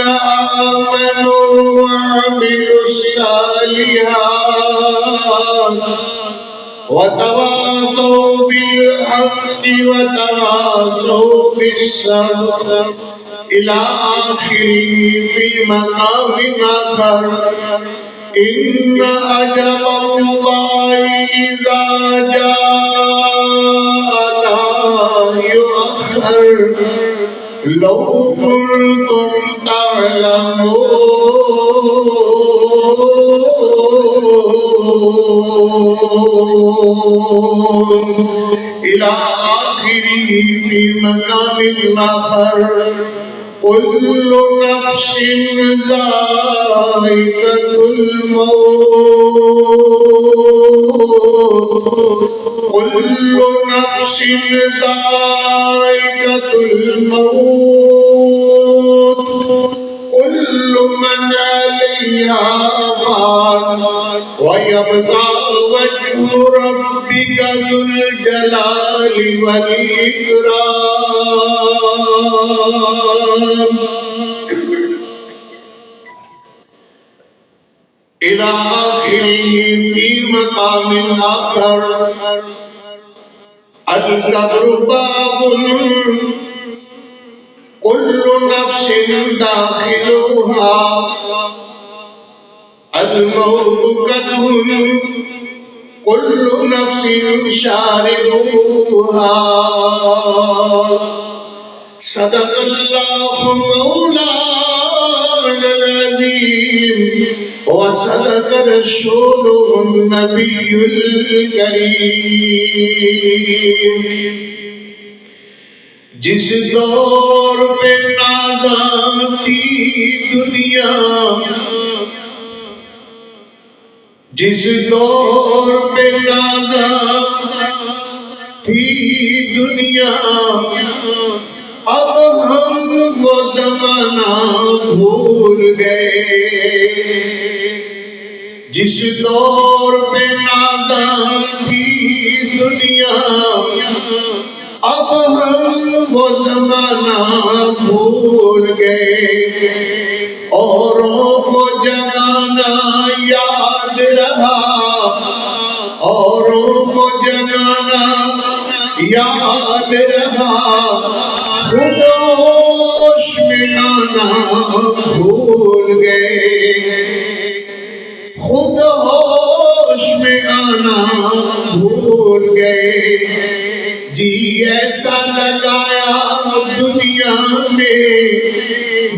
آمنوا وعملوا الصالحات وتواصوا بالحق وتواصوا بالصبر إلى آخره في مقام آخر إن أجل الله إذا جاء لا يؤخر لو كنتم تعلمون إلى آخره في مقام آخر كل نفس ذائقة الموت كل نفس ذائقة الموت كل من عليها فان ويبقى وجه ربك ذو الجلال والإكرام إلى آخره في مقام آخر القبر باب كل نفس داخلها الموت قدم كل نفس شاربها صدق الله مولانا العظيم وصدق رسوله النبي الكريم جس دور پہ نازاں تھی دنیا جس دور پہ نازاں تھی دنیا اب ہم وہ زمانہ بھول گئے جس دور پہ نازاں تھی دنیا اب ہم وہ زمانہ بھول گئے اوروں کو جگانا یاد رہا اوروں کو جگانا یاد رہا خود ہوش میں آنا بھول گئے خود ہوش میں آنا بھول گئے جی ایسا لگایا دنیا میں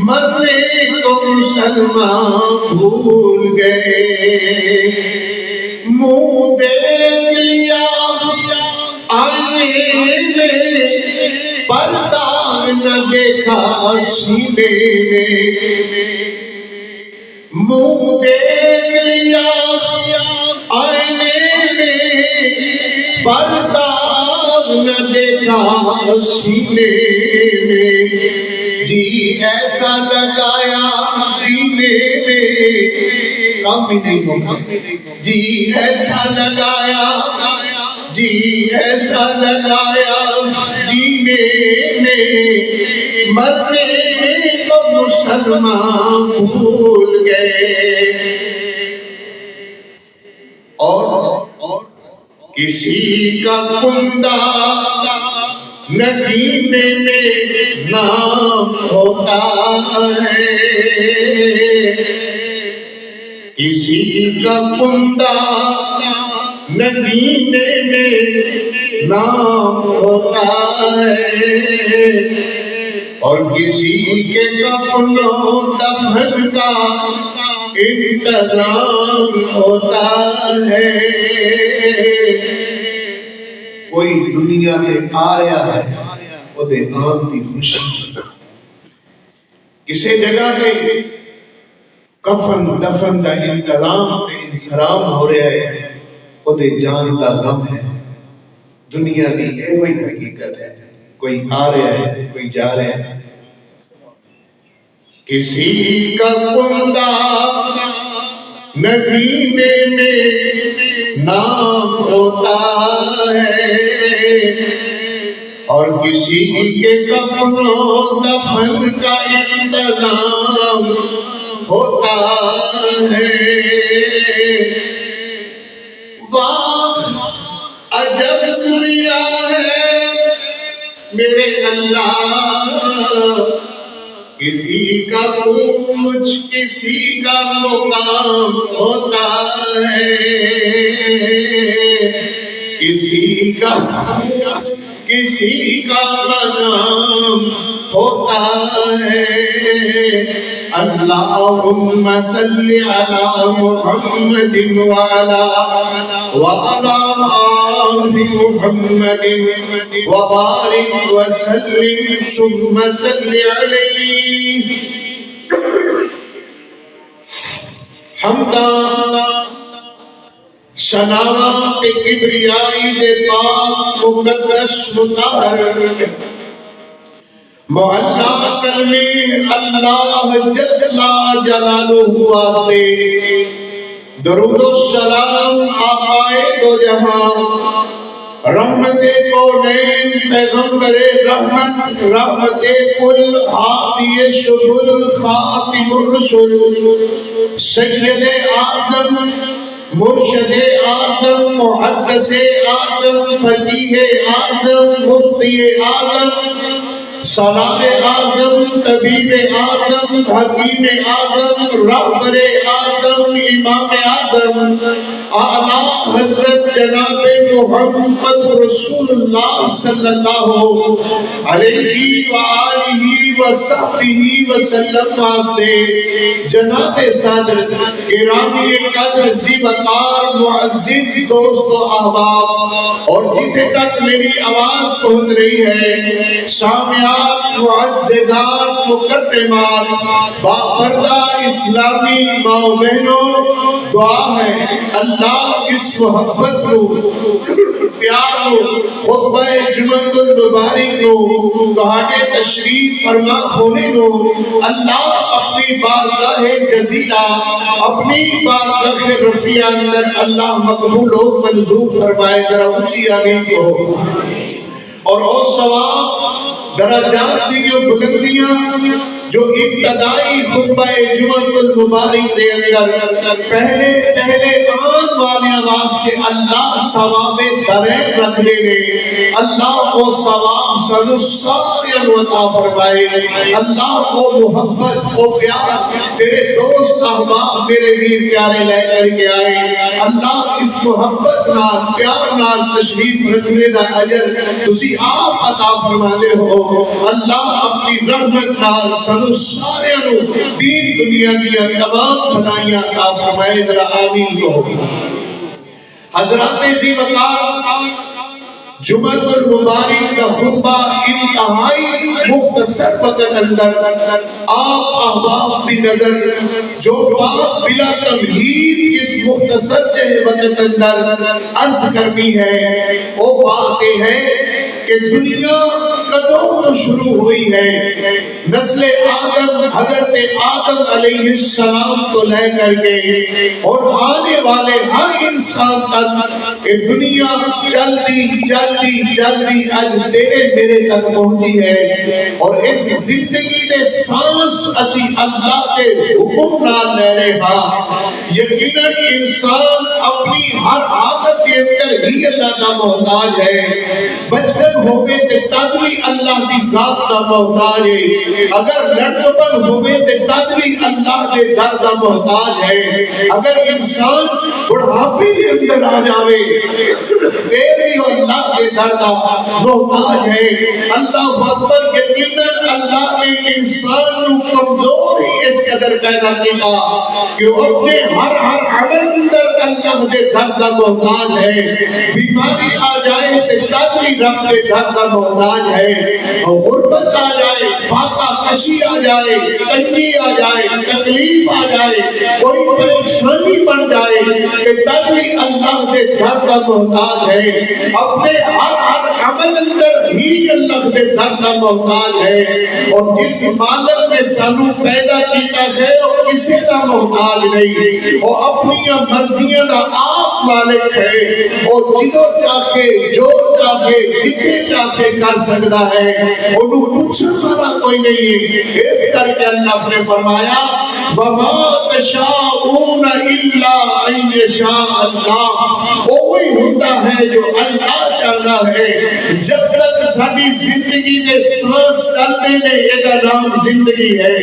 مرنے کو مسلمان بھول گئے منہ دیکھ لیا آئینے میں پردہ نہ دیکھا سینے میں منہ دیکھ لیا آئینے میں پردہ نہ دیکھا سینے میں جی ایسا لگایا سینے میں کام بھی نہیں ہوگا جی ایسا لگایا جی ایسا لگایا جینے میں مرنے کو مسلمان بھول گئے اور کسی کا کندہ نگینے میں نام ہوتا ہے کسی کا کندہ نگینے میں نام ہوتا ہے اور کسی کے کفن و دفن کا انتظام ہوتا ہے کوئی دنیا میں آ رہا ہے وہ دے آن دی خوشی کسی جگہ پہ کفن دفن دا انتظام تے انسرام ہو رہا ہے وہ دے جان دا غم ہے دنیا دی کوئی حقیقت ہے کوئی آ رہا ہے کوئی جا رہا ہے کسی کا کندہ نگینے میں نام ہوتا ہے اور کسی کے کفن و دفن کا انتظام ہوتا ہے۔ واہ عجب دنیا ہے میرے اللہ، کسی کا کچھ کسی کا مقام ہوتا ہے، کسی کا کسی کا مقام ہوتا ہے۔ اللہم صلی علی محمد وعلی آل محمد وبارک وسلم ثم صلی علیہ۔ حمدہ شناعت کبریائی دے پاک مقدس مطہر معلا کرنے اللہ جل جلالہ واسطے درود و سلام آقائے دو جہاں رحمت کونین پیغمبر رحمت رحمت کل ہادی شبل خاتم الرسل سید اعظم مرشد اعظم محدث اعظم فقیہ اعظم مفتی اعظم سالار اعظم طبیب اعظم حکیم اعظم رہبر اعظم امام اعظم اعلیٰ حضرت جناب محمد رسول اللہ صلی اللہ علیہ وآلہ وصحبہ وسلم واسطے جناب صادر گرامی قدر ذی وقار معزز دوست و احباب اور جتنے تک میری آواز پہنچ رہی ہے سامعات معززات مکرمات باپردہ اسلامی ماں بہنوں دعا ہے اللہ اس محبت کو پیار کو خطبہ جمعۃ المبارک کو کہاٹے تشریف فرما ہونے کو اللہ اپنی بارگاہ جزیلہ اپنی بارگاہ رفیع اندر اللہ مقبول و منظور فرمائے۔ ذرا اونچی آمین کو اور او ثواب درجات کی بلندیاں جو ابتدائی خطبہ جمعۃ المبارک دے اندر پہلے آن والے آواز کے اللہ ثواب دریں رکھ دے گئے، اللہ کو ثواب سنو ساری عطا فرمائے، اللہ کو محبت کو پیار تیرے دوست احباب میرے ویر پیارے لے کر کے آئے، اللہ اس محبت نال پیار نال تشریف رکھنے دا اجر تسی آپ عطا فرمانے ہو۔ اللہ اپنی رحمت نال سنو سارے رو دین دنیا دیا تمام بھلائیاں عطا فرمائے۔ ذرا آمین کو حضرات ذی وقار جمعۃ المبارک کا خطبہ انتہائی مختصر وقت اندر آپ احباب دی نظر جو بات بلا تمہید اس مختصر وقت اندر عرض کرنی ہے وہ بات یہ ہے کہ دنیا کدوں تو شروع ہوئی ہے، نسل آدم حضرت آدم علیہ السلام تو لے کر کے اور آنے والے ہر انسان تک یہ دنیا جلدی آج تیرے میرے تک پہنچی ہے، اور اس زندگی دے سانس اسی اللہ کے حکم نال لے رہے ہاں۔ یقیناً انسان اپنی ہر عادت کے اندر ہی اللہ کا محتاج ہے، بچپن ہوئے تے تدوی اللہ دی ذات کا محتاج ہے، اگر لڑکپن ہوئے تے تدوی اللہ کے در کا محتاج ہے، اگر انسان بڑھاپے کے اندر آ جاوے پھر بھی اللہ کے در کا محتاج ہے۔ اللہ اکبر، یقیناً اللہ نے انسان کو کمزور ہی اس قدر پیدا کیا کہ اپنے ہر عمل اندر اللہ کے در کا محتاج ہے۔ بیماری آ جائے تو تدوی رب کے در کا محتاج ہے، اور غربت آ جائے، فاقہ کشی آ جائے، تنگی آ جائے، تکلیف آ جائے، کوئی پریشانی بن جائے کہ تدوی اللہ کے در کا محتاج ہے۔ اپنے ہر عمل اندر ہی اللہ کے در کا محتاج ہے، اور جس مالک نے سانو پیدا کیتا ہے وہ کسی کا محتاج نہیں، وہ اپنی مرضیاں دا آپ مالک ہے، وہ جدو چاہے جو چاہے جتنے چاہے کر سکتا ہے، انہوں پوچھنے والا کوئی نہیں ہے۔ اس کر کے اللہ نے فرمایا وَمَا تَشَاءُونَ إِلَّا أَن يَشَاءَ اللَّهُ، وہی ہوتا ہے جو اللہ چاہتا ہے۔ جب تک ساری زندگی دے سانس چلتے نے یہ نام زندگی ہے،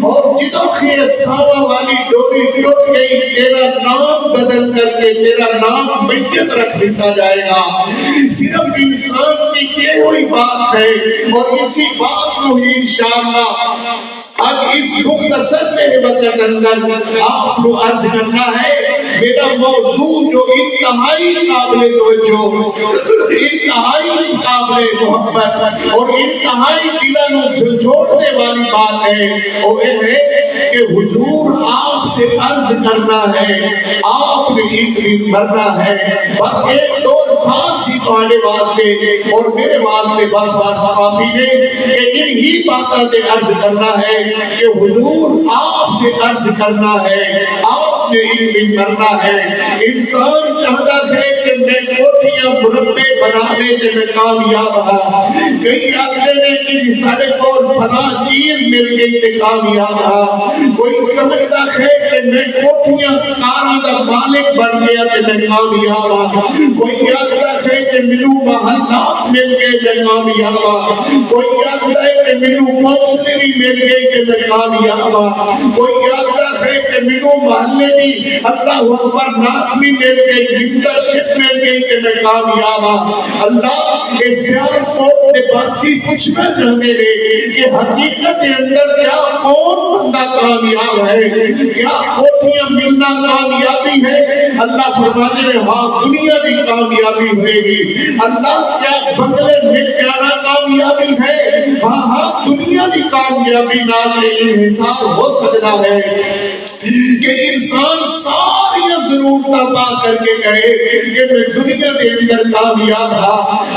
اور جدوں کہ ساواں والی ڈوری ٹوٹ گئی تیرا نام بدل کر کے تیرا نام میت رکھ دیتا جائے گا۔ صرف انسان کی یہ ہوئی بات ہے، اور اسی بات کو ہی انشاءاللہ آج اس مختصر سے وقت اندر آپ کو عرض کرنا ہے۔ میرا موضوع جو انتہائی قابل توجہ، انتہائی قابل محبت اور انتہائی دلوں جھنجھوڑنے والی بات ہے، وہ یہ ہے کہ حضور آپ سے عرض کرنا ہے، آپ نے ایک دن مرنا ہے۔ بس ایک دو الفاظ ہی تمہارے واسطے اور میرے واسطے بس کافی نہیں کہ انہی باتوں سے عرض کرنا ہے کہ حضور آپ سے عرض کرنا ہے، آپ نے ایک دن مرنا ہے۔ انسان چاہتا ہے کہ میں کوٹیاں مربع بنانے سے میں کامیاب ہوں، کئی آگے نے کہ سارے کو فلاں چیز مل گئی تے کامیاب ہوں، کوئی سمجھتا ہے کہ میں کوٹیاں کاراں دا مالک بن گیا تے میں کامیاب ہوں، کوئی آگتا ہے کہ مینوں محلات مل گئے میں کامیاب ہوں، کوئی آگتا ہے کہ مینوں کونسلری مل گئی کہ میں کامیاب ہوں، کوئی آگتا ہے کہ مینوں محلے دی اللہ اکبر ناسمی مل گئی، لیڈرشپ مل گئی کہ میں کامیاب ہوں۔ اللہ کے سیاہ فوق نے باسی پوچھنا چاہتے ہیں کہ حقیقت کے اندر کیا کون بندہ کامیاب ہے، کیا کوٹیاں ملنا کامیابی ہے؟ اللہ فرماتے ہیں ہاں دنیا کی کامیابی ہوئے گی۔ اللہ کیا بنگلے مل جانا کامیابی ہے؟ ہاں ہاں دنیا کی کامیابی نال انحصار ہو سکتا ہے کہ انسان ساری ضرورت پا کر کے کہے کہ میں دنیا کے اندر کامیاب تھا۔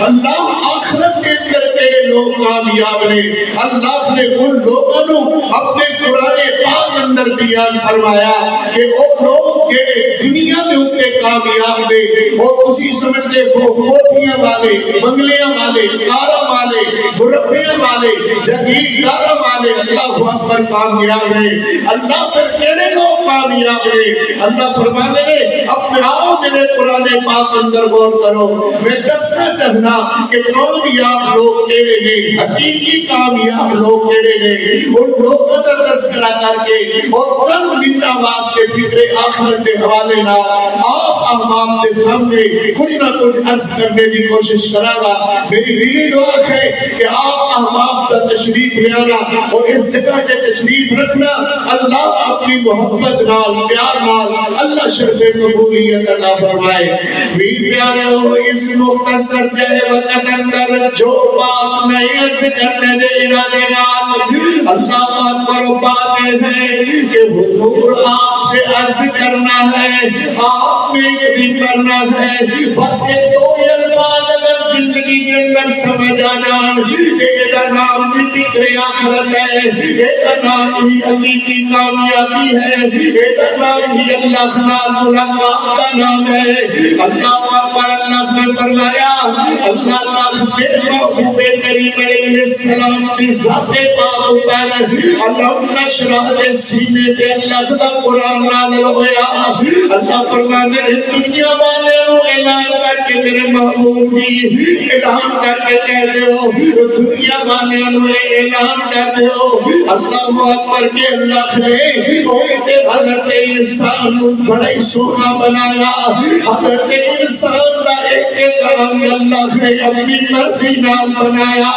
اللہ آخرت کے اندر تیرے لوگ کامیاب نے۔ اللہ نے ان لوگوں کو اپنے قرآن پاک اندر بیان فرمایا کہ وہ لوگ جڑے دنیا کے اوپر کامیاب نے، اور اسی سمجھتے وہ کوٹیاں والے، بنگلیاں والے، کاراں والے، مربیاں والے، جگیرداراں والے اللہ اکبر کامیاب ہیں۔ اللہ پھر کہنے لوگ کامیاب ہیں؟ اللہ فرماتے ہیں اپنے آؤ میرے قرآن پاک اندر غور کرو، میں دسنا چاہنا کہ کامیاب لوگ کیڑے نے، حقیقی کامیاب لوگ کیڑے نے، ان لوگوں کا تذکرہ کر کے اور چند منٹاں واسطے فکر آخرت کے حوالے نال آپ احباب کے سامنے کچھ نہ کچھ عرض کرنے کی کوشش کرا گا۔ میری دلی دعا ہے کہ آپ احباب کا تشریف لے آنا اور اس جگہ کے تشریف رکھنا، اللہ اپنی محبت نال پیار نال اللہ شرف قبولیت عطا فرمائے۔ میرے پیارے ہو اس مختصر سے وقت اندر جو بات میں عرض کرنے دے ارادے نال اللہ اکبر بات ہے کہ حضور آپ سے عرض کرنا ہے، آپ نے ایک دن کرنا ہے۔ بس یہ دو الفاظ اگر زندگی کے اندر سمجھ آ جان کہ یہ نام بھی فکر آخرت ہے، یہ نام ہی حقیقی کامیابی ہے، یہ نام ہی اللہ ملاقات کا نام ہے۔ اللہ اکبر اللہ نے فرمایا اللہ میرے محبوب کریم علیہ السلام کی ذات پاک پر اللہ نشرح دے سینے سے اللہ کا قرآن نازل ہوا۔ اللہ فرماتے ہیں دنیا والے کو اعلان کر کے میرے محبوب جی اعلان کر کے کہہ دو، دنیا والے کو اعلان کر دو اللہ اکبر کے اللہ نے حضرت انسان کو بڑا ہی سونا بنایا۔ حضرت انسان کا ایک کام اللہ نے اپنی مرضی نام بنایا،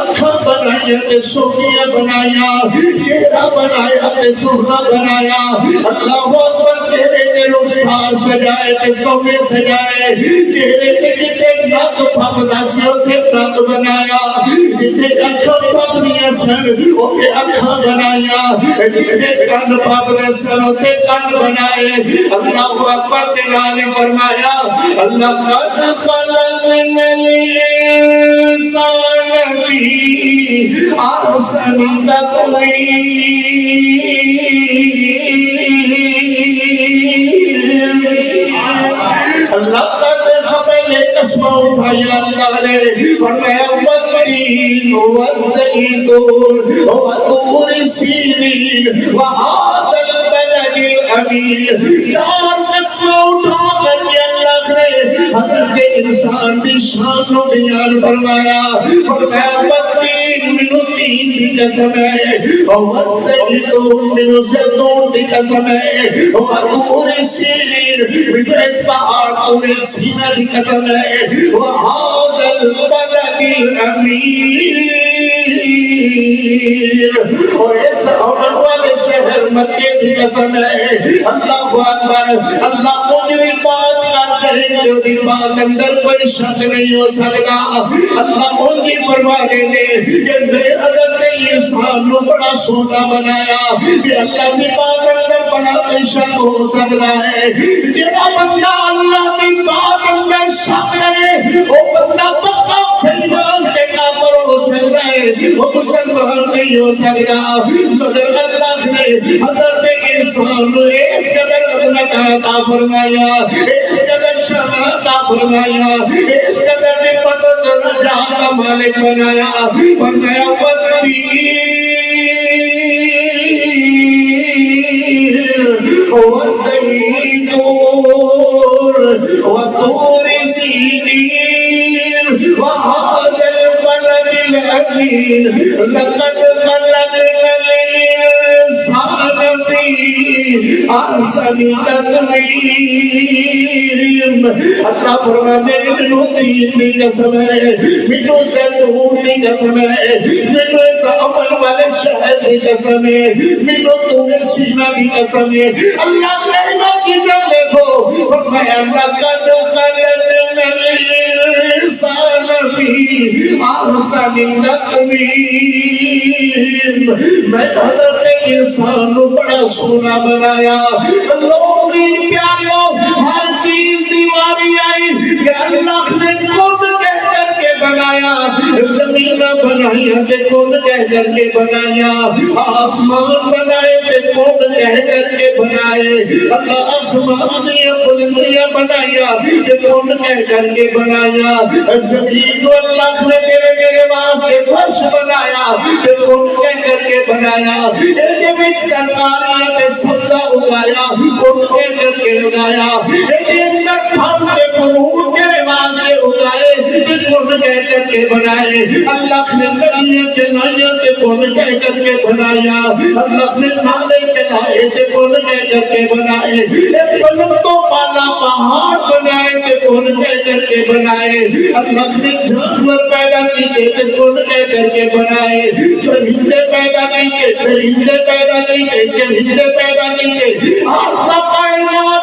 اکھاں بنایا تے سوکھیاں بنایا، چہرہ بنایا تے سونا بنایا۔ اللہ اکبر چہرے تے رخسار سجائے تے سونے سجائے چہرے تے جتے نک پھپدا سی اوتھے نک بنایا جتے اکھاں پھپدیاں سن اوتھے اکھاں بنایا جتے کان پھپدے سن اوتھے کان بنائے اللہ اکبر تے نال فرمایا اللہ قد خلقنا الانسان فی احسن تقویم اللہ کا خبر چشمہ اٹھایا اللہ نے فرمایا والتین والزیتون وطور سینین وہذا البلد الامین چار چشمہ اٹھا کر کے اللہ نے حضرت انسان کی شان و بیان فرمایا فرمایا والتین من تین کی قسم ہے والزیتون من زیتون کی قسم ہے وطور سینین من اس پہاڑ طور سینہ کی قسم ہے وہذا البلد الامین اور اس عمر والے شہر مکے کی قسم ہے اللہ اکبر اللہ مجھے بھی بات کر رہے ہیں جو دی بات اندر کوئی شک نہیں ہو سکتا اللہ مجھے فرما دے کہ میرے حضرت انسان نو بڑا سونا بنایا کہ اللہ دی بات اندر بڑا کوئی شک ہو سکتا ہے جڑا بندہ اللہ دی بات اندر شک کرے وہ بندہ پکا ایمان کے کافر ہو سکتا ہے وہ مسلمان نہیں ہو سکتا مگر اللہ نے حضرت انسان کو اس قدر عظمت عطا فرمایا اس قدر شان عطا فرمایا اس قدر نعمت و درجات کا مالک بنایا فرمایا والتین والزیتون وطور سینین وهذا البلد الامین لقد خلقنا الانسان فی احسن تقویم اللہ فرماتے ہیں منو تین کی قسم ہے منو زیتون کی قسم ہے منو اس عمل والے شہر کی قسم ہے منو طور سینہ کی قسم ہے اللہ کہنا کی جان دیکھو فرمایا لقد خلقنا الانسان فی احسن تقویم میں حضرت انسان کو بڑا سونا بنایا لوگی پیاروں ہر چیز دیواری آئی کہ اللہ نے کون کہہ کر کے بنایا زمین بنایا تے کون کہہ کر کے بنایا آسمان بنائے تے کون کہہ کر کے بنائے اللہ آسمان دیا بلندیاں بنایا تے کون کہہ کر کے بنایا زمین کو اللہ نے میرے واسطے فرش بنایا تے کون کہہ کر کے بنایا ایک بچ سرکاریاں تے سبزہ اگایا کون کہہ کر کے اگایا ایک پھل تے فروٹ تیرے واسطے اگائے تے کون کہہ کر کے بنائے اللہ نے کڑیاں چنائیاں تے کون کہہ کر کے بنایا اللہ نے نالے چلائے تے کون کہہ کر کے بنائے ایک بلندوں پالا پہاڑ بنائے تے کون کہہ کر کے بنائے اللہ نے جانور پیدا کیے تے کون کہہ کر کے بنائے پرندے پیدا کیے پرندے پیدا کیے چرندے پیدا کیے آپ سب کائنات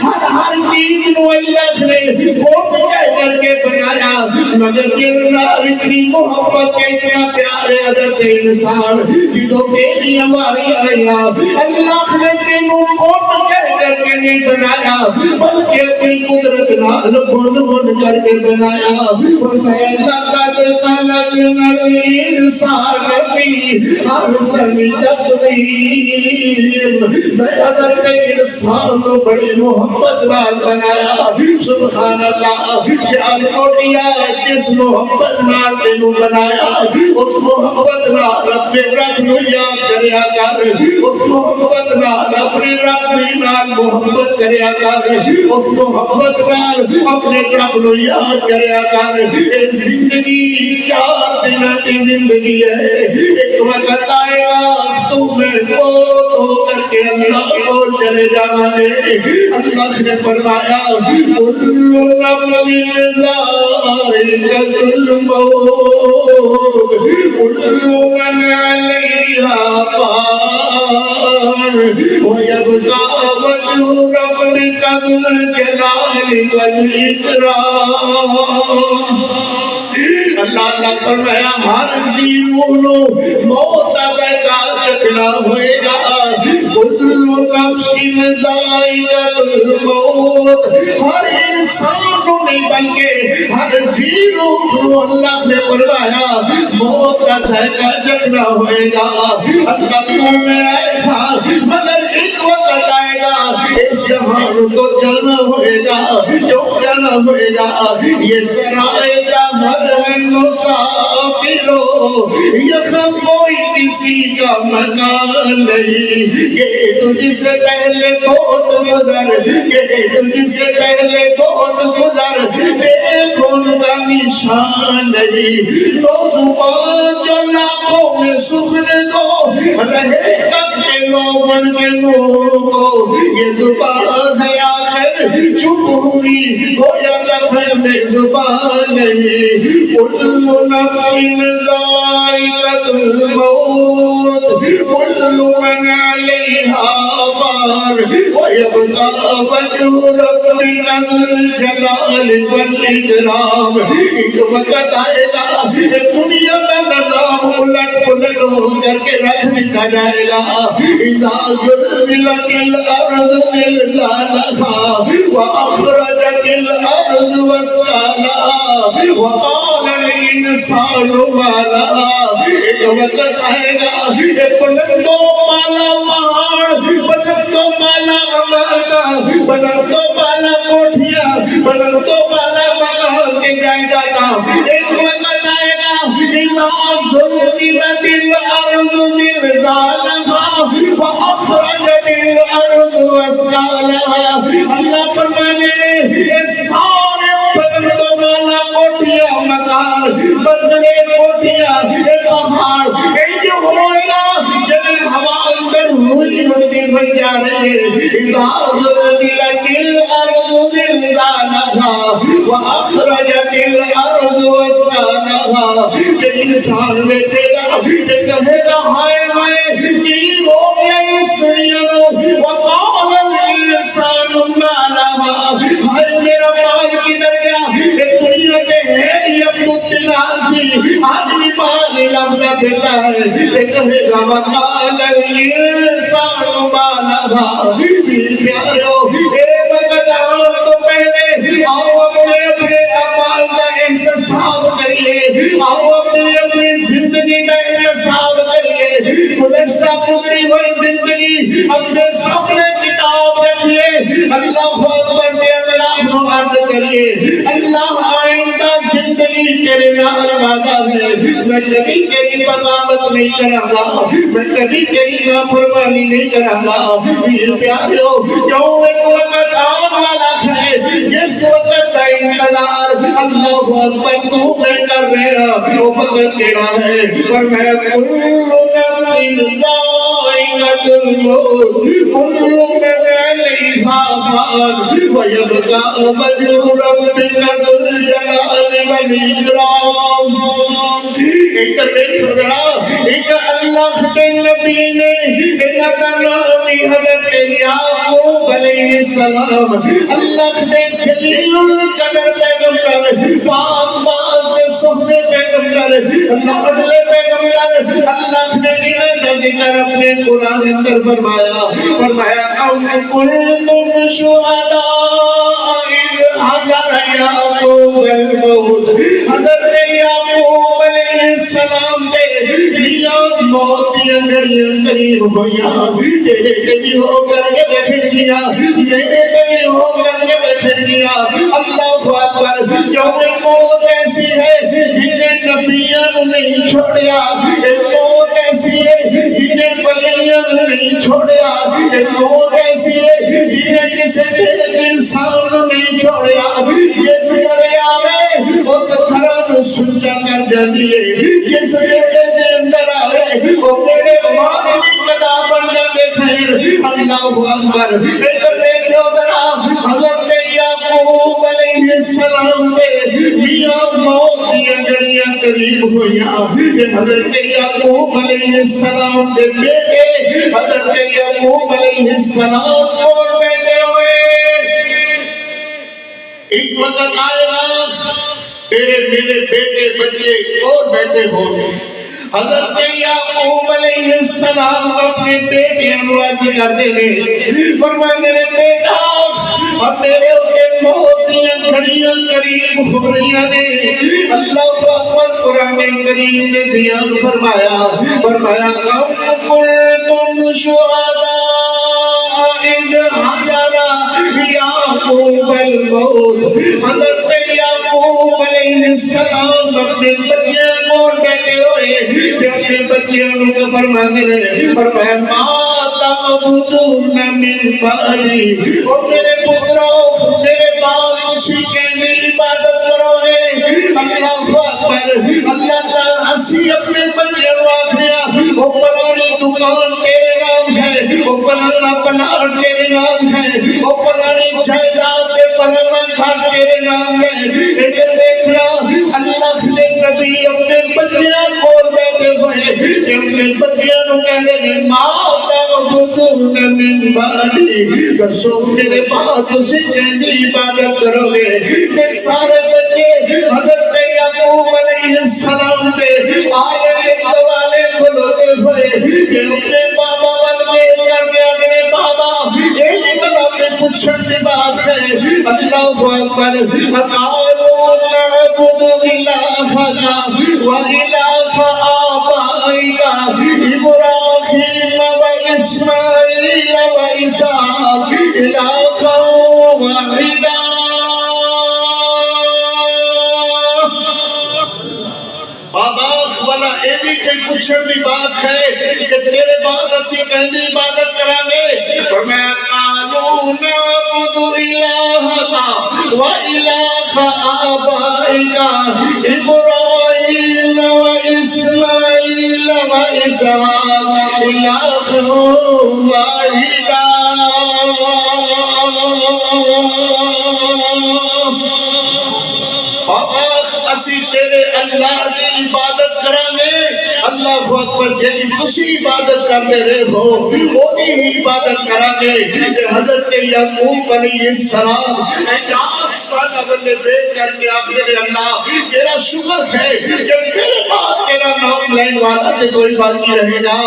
ہر چیز کو اللہ نے کون کہہ کر کے بنایا مگر اللہ اتنی محبت کے اتنا پیارے حضرت انسان کہ تو تیری ہماری آیا اللہ نے تینوں کون کہہ کر کے نہیں بنایا بلکہ اپنی قدرت نال کون کر کے بنایا فرمایا لقد خلقنا الانسان فی احسن تقویم میں حضرت انسان کو بڑی محبت نال بنایا سبحان اللہ شان کوٹیا جس محبت نال تینوں بنایا اس محبت نال اپنے رب نو یاد کریا کر اس محبت نال اپنے رب نال محبت کریا کر اس محبت نال اپنے رب نو یاد کریا کر اے زندگی 4 دن کی زندگی ہے ایک وقت آئے گا تمہیں موت ہو کر کے اللہ کو چلے جانا ہے اللہ نے فرمایا کل نفس ذائقۃ الموت کل من علیہا فان ویبقى وجہ ربک ذو الجلال والاکرام۔ اللہ فرمایا ہر زیرو نو موت کا چکنا ہوئے گا، کل نفس ذائقۃ الموت، ہر انسان کو نہیں بلکہ ہر زیرو کو اللہ نے فرمایا موت کا ذائقہ چکنا ہوئے گا۔ اللہ تمہیں ایسا مگر ایک وقت آئے گا اس جہان کو جانا ہوئے گا، جو جانا ہوئے گا، یہ سرائے جہاں مسافرو یہاں کوئی کسی کا مکان نہیں، یہ تجھ سے پہلے بہت گزر، یہ تجھ سے پہلے بہت گزر، دیکھو ان کا نشان نہیں۔ تو زبان جو لاکھوں میں سخن کو رہے کرتے لوگوں کے منہ کو، یہ زبان ہے آخر چپ ہوئی گویا لفظ میں زبان نہیں۔ کل نفس ذائقۃ الموت، کل من علیہا فان، ویبقی وجہ ربک ذو الجلال والاکرام۔ ایک وقت آئے گا دنیا کا نظام الٹ پلٹ ہو کر کے رکھ دیا جائے گا۔ اذا زلزلت الارض زلزالہا واخرجت الارض اثقالہا وقال الانسان ما لہا۔ ایک وقت آئے گا پلٹو مالا پہاڑ، پلٹو مالا عمارتہ، پلٹو مالا کوٹھیاں، پلٹو مالا مکان کے جائے گا۔ ایک وقت آئے گا اذا زلزلت الارض زلزالہا واخرجت الارض اثقالہا۔ اللہ فرمانے یہ سارے پلٹو مالا کوٹھیاں، مکان، بنگلے، کوٹھیاں، پہاڑ، جو ہوئے جب ہوا اندر ہوئی مردی بن جا رہے۔ اذا زلزلت الارض زلزالہا واخرجت الارض اثقالہا۔ کہ انسان بیٹھے گا کہ کہے گا ہائے ہائے کی ہو گیا اس دنیا کو، وقال الانسان ما لہا، ہائے میرا مال کدھر گیا؟ یہ دنیا کے ہے یہ متناسی آدمی مال لمدہ پھرتا ہے، یہ کہے گا وقال الانسان ما لہا۔ پھر پیارو اے وقت آؤ تو پہلے آؤ اپنے اپنے اعمال کا انتصاب کریے، آؤ اپنی اپنی زندگی کا انتصاب کریے۔ گزشتہ گزری ہوئی زندگی اپنے سامنے کتاب رکھیے، اللہ اکبر کے اللہ کو عرض کریے اللہ آئندہ زندگی تیرے نال وعدہ ہے، میں کبھی تیری بغاوت نہیں کروں گا، میں کبھی تیری نافرمانی نہیں کروں گا۔ میرے پیارو جو ایک وقت آنے والا ہے جس وقت کا انتظار اللہ اکبر تو میں کر رہا، وہ وقت کیڑا ہے؟ اور میں کل نفس ذائقۃ الموت، کل من علیہا فان، ویبقی وجہ ربک ذو الجلال والاکرام۔ ایک اللہ کے نبی نے ایک نامی حضرت یعقوب علیہ السلام، اللہ کے جلیل القدر پیغمبر، پاک باز سے صحبے پیغمبر، لاڈلے پیغمبر، اللہ نے انہیں کا ذکر اپنے قرآن اندر فرمایا ام کنتم شہداء اذ حضر یعقوب الموت۔ حضرت یعقوب علیہ السلام سے میلاد موت کی گھڑیاں قریب ہویا، تیرے کبھی ہو کر کے بیٹھ گیا، میرے کبھی ہو کر کے بیٹھ گیا۔ اللہ اکبر، جو موت ایسی ہے جنہیں نبیوں نے نہیں چھوڑیا، ایک موت ایسی ہے جنہیں ولیوں نے نہیں چھوڑیا، ایک موت ایسی ہے جنہیں کسی انسان نے نہیں چھوڑیا۔ جس دریا میں اس خراب سجا کر جاتی ہے، جس بیٹے کے اندر آئے وہ بیٹے مانوی قدا بن جاتے خیر۔ اللہ اکبر، ادھر دیکھو ذرا حضرت یعقوب علیہ السلام سے میاں موت کی گھڑیاں قریب ہوئیاں کہ حضرت یعقوب علیہ السلام سے بیٹے حضرت یعقوب علیہ السلام کو بیٹے ہوئے ایک وقت آئے گا تیرے میرے بیٹے بچے اور بیٹے ہوں گے. حضرت یعقوب علیہ السلام اپنے بیٹے نواز کرتے ہیں فرمائے میرے بیٹا اب میرے اوپر موت دیاں گھڑیاں قریب ہو رہی ہیں. اللہ اکبر. قرآن کریم نے بیان فرمایا کم کنتم شہداء اذ حضر یعقوب الموت. حضرت یعقوب علیہ السلام اپنے بچے کو بیٹھے ہوئے اپنے بچیوں کو فرمانے رہے فرمایا ما تعبدون من بعدی. اور میرے پتروں میرے بعد اسی کی عبادت کرو گے. اللہ اکبر. اللہ تعالیٰ اسی اپنے بچے کو آخریا وہ پرانی دکان تیرے نام ہے, وہ پرانا پلاٹ تیرے نام ہے, وہ پرانی جائیداد پرانا گھر تیرے نام ہے. ادھر دیکھنا اللہ نے نبی اپنے بچیاں کو بیٹھے ہوئے اپنے بچیاں کو کہنے ہیں ما تعبدون من بعدی. رسول میرے بعد اسی کی عبادت کرو گے. یہ سارے بچے حضرت یعقوب علیہ السلام سے آئے دوالے کھلوتے ہوئے کہ اپنے بابا والے کر کے اگلے بابا ایک بلا میں پوچھن کی بات ہے. اللہ اکبر. قالوا نعبد إلهك وإله آبائك إبراهيم وإسماعيل وإسحاق إلها واحدا. والا اے بھی کہ پوچھن دی بات ہے کہ تیرے بعد اسی کہندی عبادت کریں گے. فرمایا قالوا نعبد إلهك وإله آبائك إبراهيم وإسماعيل وإسحاق إلها واحدا. اسی تیرے اللہ کی عبادت کریں گے. اللہ اکبر. جی تسی عبادت کرتے رہے ہو وہی عبادت کریں گے. حضرت یعقوب علیہ السلام آسمان بندے دیکھ کر کے آپ میرے اللہ تیرا شکر ہے کہ میرے بعد تیرا نام لینے والا تے کوئی باقی رہے گا.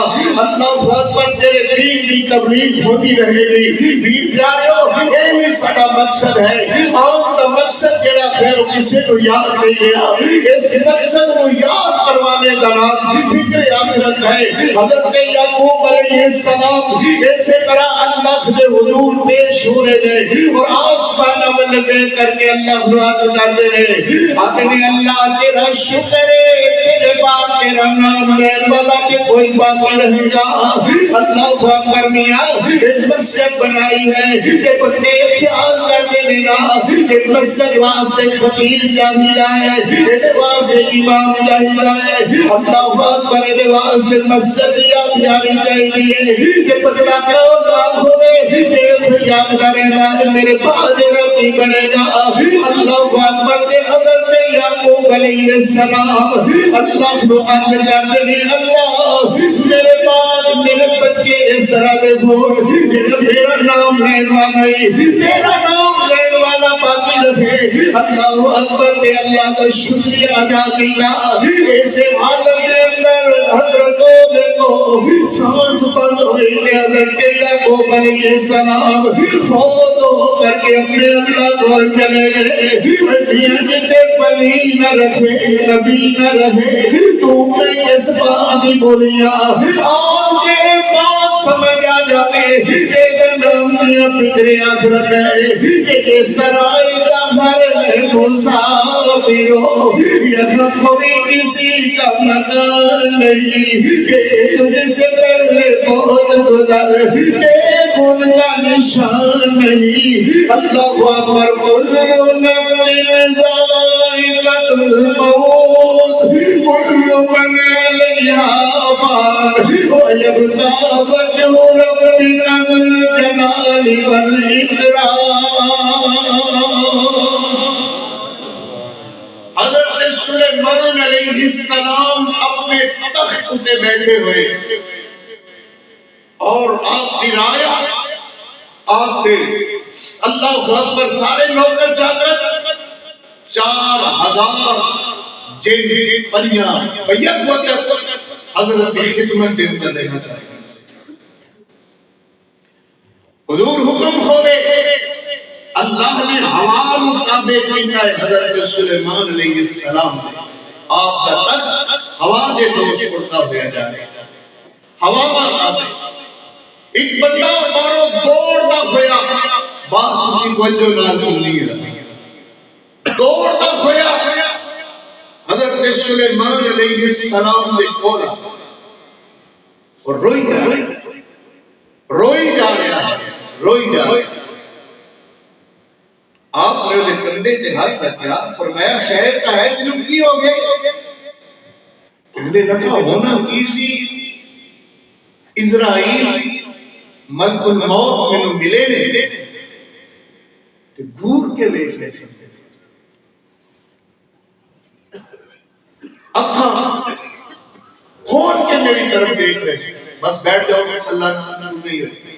اللہ اکبر. تیرے دین کی تبلیغ ہوتی رہے گی. پیر پیارو یہی سارا مقصد ہے. اور مقصد جڑا ہے وہ کسی کو یاد نہیں گیا. اس مقصد کو یاد کروانے کا نام فکر آخرت ہے. حضرت یعقوب علیہ السلام اسی طرح اللہ کے حضور پیش ہو رہے ہیں اور آسمان میں دیکھ کر کے اللہ دعا کرتے رہے. آخری اللہ تیرا شکر ہے تیرے بعد تیرا نام لینے والا کہ کوئی باقی رہے گا. اللہ اکبر. میاں ایک مسجد بنائی ہے کہ بندے خیال کر دینا ایک مسجد واسطے فقیر چاہیے ہے, ایک واسطے امام چاہیے ہے. اللہ اکبر. ایک واسطے مسجد یاد جاری چاہیے کہ بندہ کون نام ہوئے ایک یاد کرنا میرے بعد رہتی بنے گا. اللہ اکبر. حضرت یعقوب علیہ السلام اللہ کو عرض کرتے ہیں اللہ میرے بعد میرے بچے اس طرح دے بھول میرا نام لینے والا تیرا نام لینے والا باقی رکھے. اللہ اکبر. اللہ کا شکریہ ادا کیا. ایسے حالت کے اندر حضرتوں کو سانس بند ہوئی کہ حضرت یعقوب علیہ السلام فوت ہو کر کے اپنے اللہ کو چلے گئے. جسے پلی نہ رکھے نبی نہ رہے تو میں اس بات ہی بولیا آپ کے بات سمجھ آ جائے ایک نام فکر آخرت ہے کہ یہ سرائی کا گھر ہے مسافروں یہاں کوئی کسی کا مکان نہیں کہ تجھ سے پہلے بہت گزر ایک ان کا نشان نہیں. اللہ اکبر. کل نفس ذائقۃ الموت کل من علیہا فان ویبقی وجہ ربک ذو الجلال والاکرام. حضرت سلیمان علیہ السلام اپنے تخت پہ بیٹھے ہوئے اور آپ کی رعایا آپ نے اللہ اکبر. سارے نوکر چاکر 4000 جن پریاں بیعت وقت حضرت کی خدمت دے اندر رہنا چاہیے. حضور حکم ہوئے اللہ نے ہوا مطابق کیتا ہے حضرت سلیمان علیہ السلام نے آپ کا تخت ہوا دے دوش اڑتا ہوا جائے. ہوا مطابق ایک بندہ مارو دوڑتا ہوا بات کسی وجہ نال سننی ہے دوڑتا ہوا حضرت سلیمان علیہ السلام نے کھولا اور روئی جا رہا ہے روئی جا رہا ہے. آپ نے اسے کندھے تے ہاتھ رکھا فرمایا خیر کا ہے تینوں کی ہو گئے؟ کہنے لگا ہونا کسی اسرائیل ملک الموت میں ملے نے تو گور کے لے لے سکتے اکھاں کھول کے میری طرف دیکھ رہے بس بیٹھ جاؤ میں صلی اللہ علیہ وسلم نہیں ہوئی.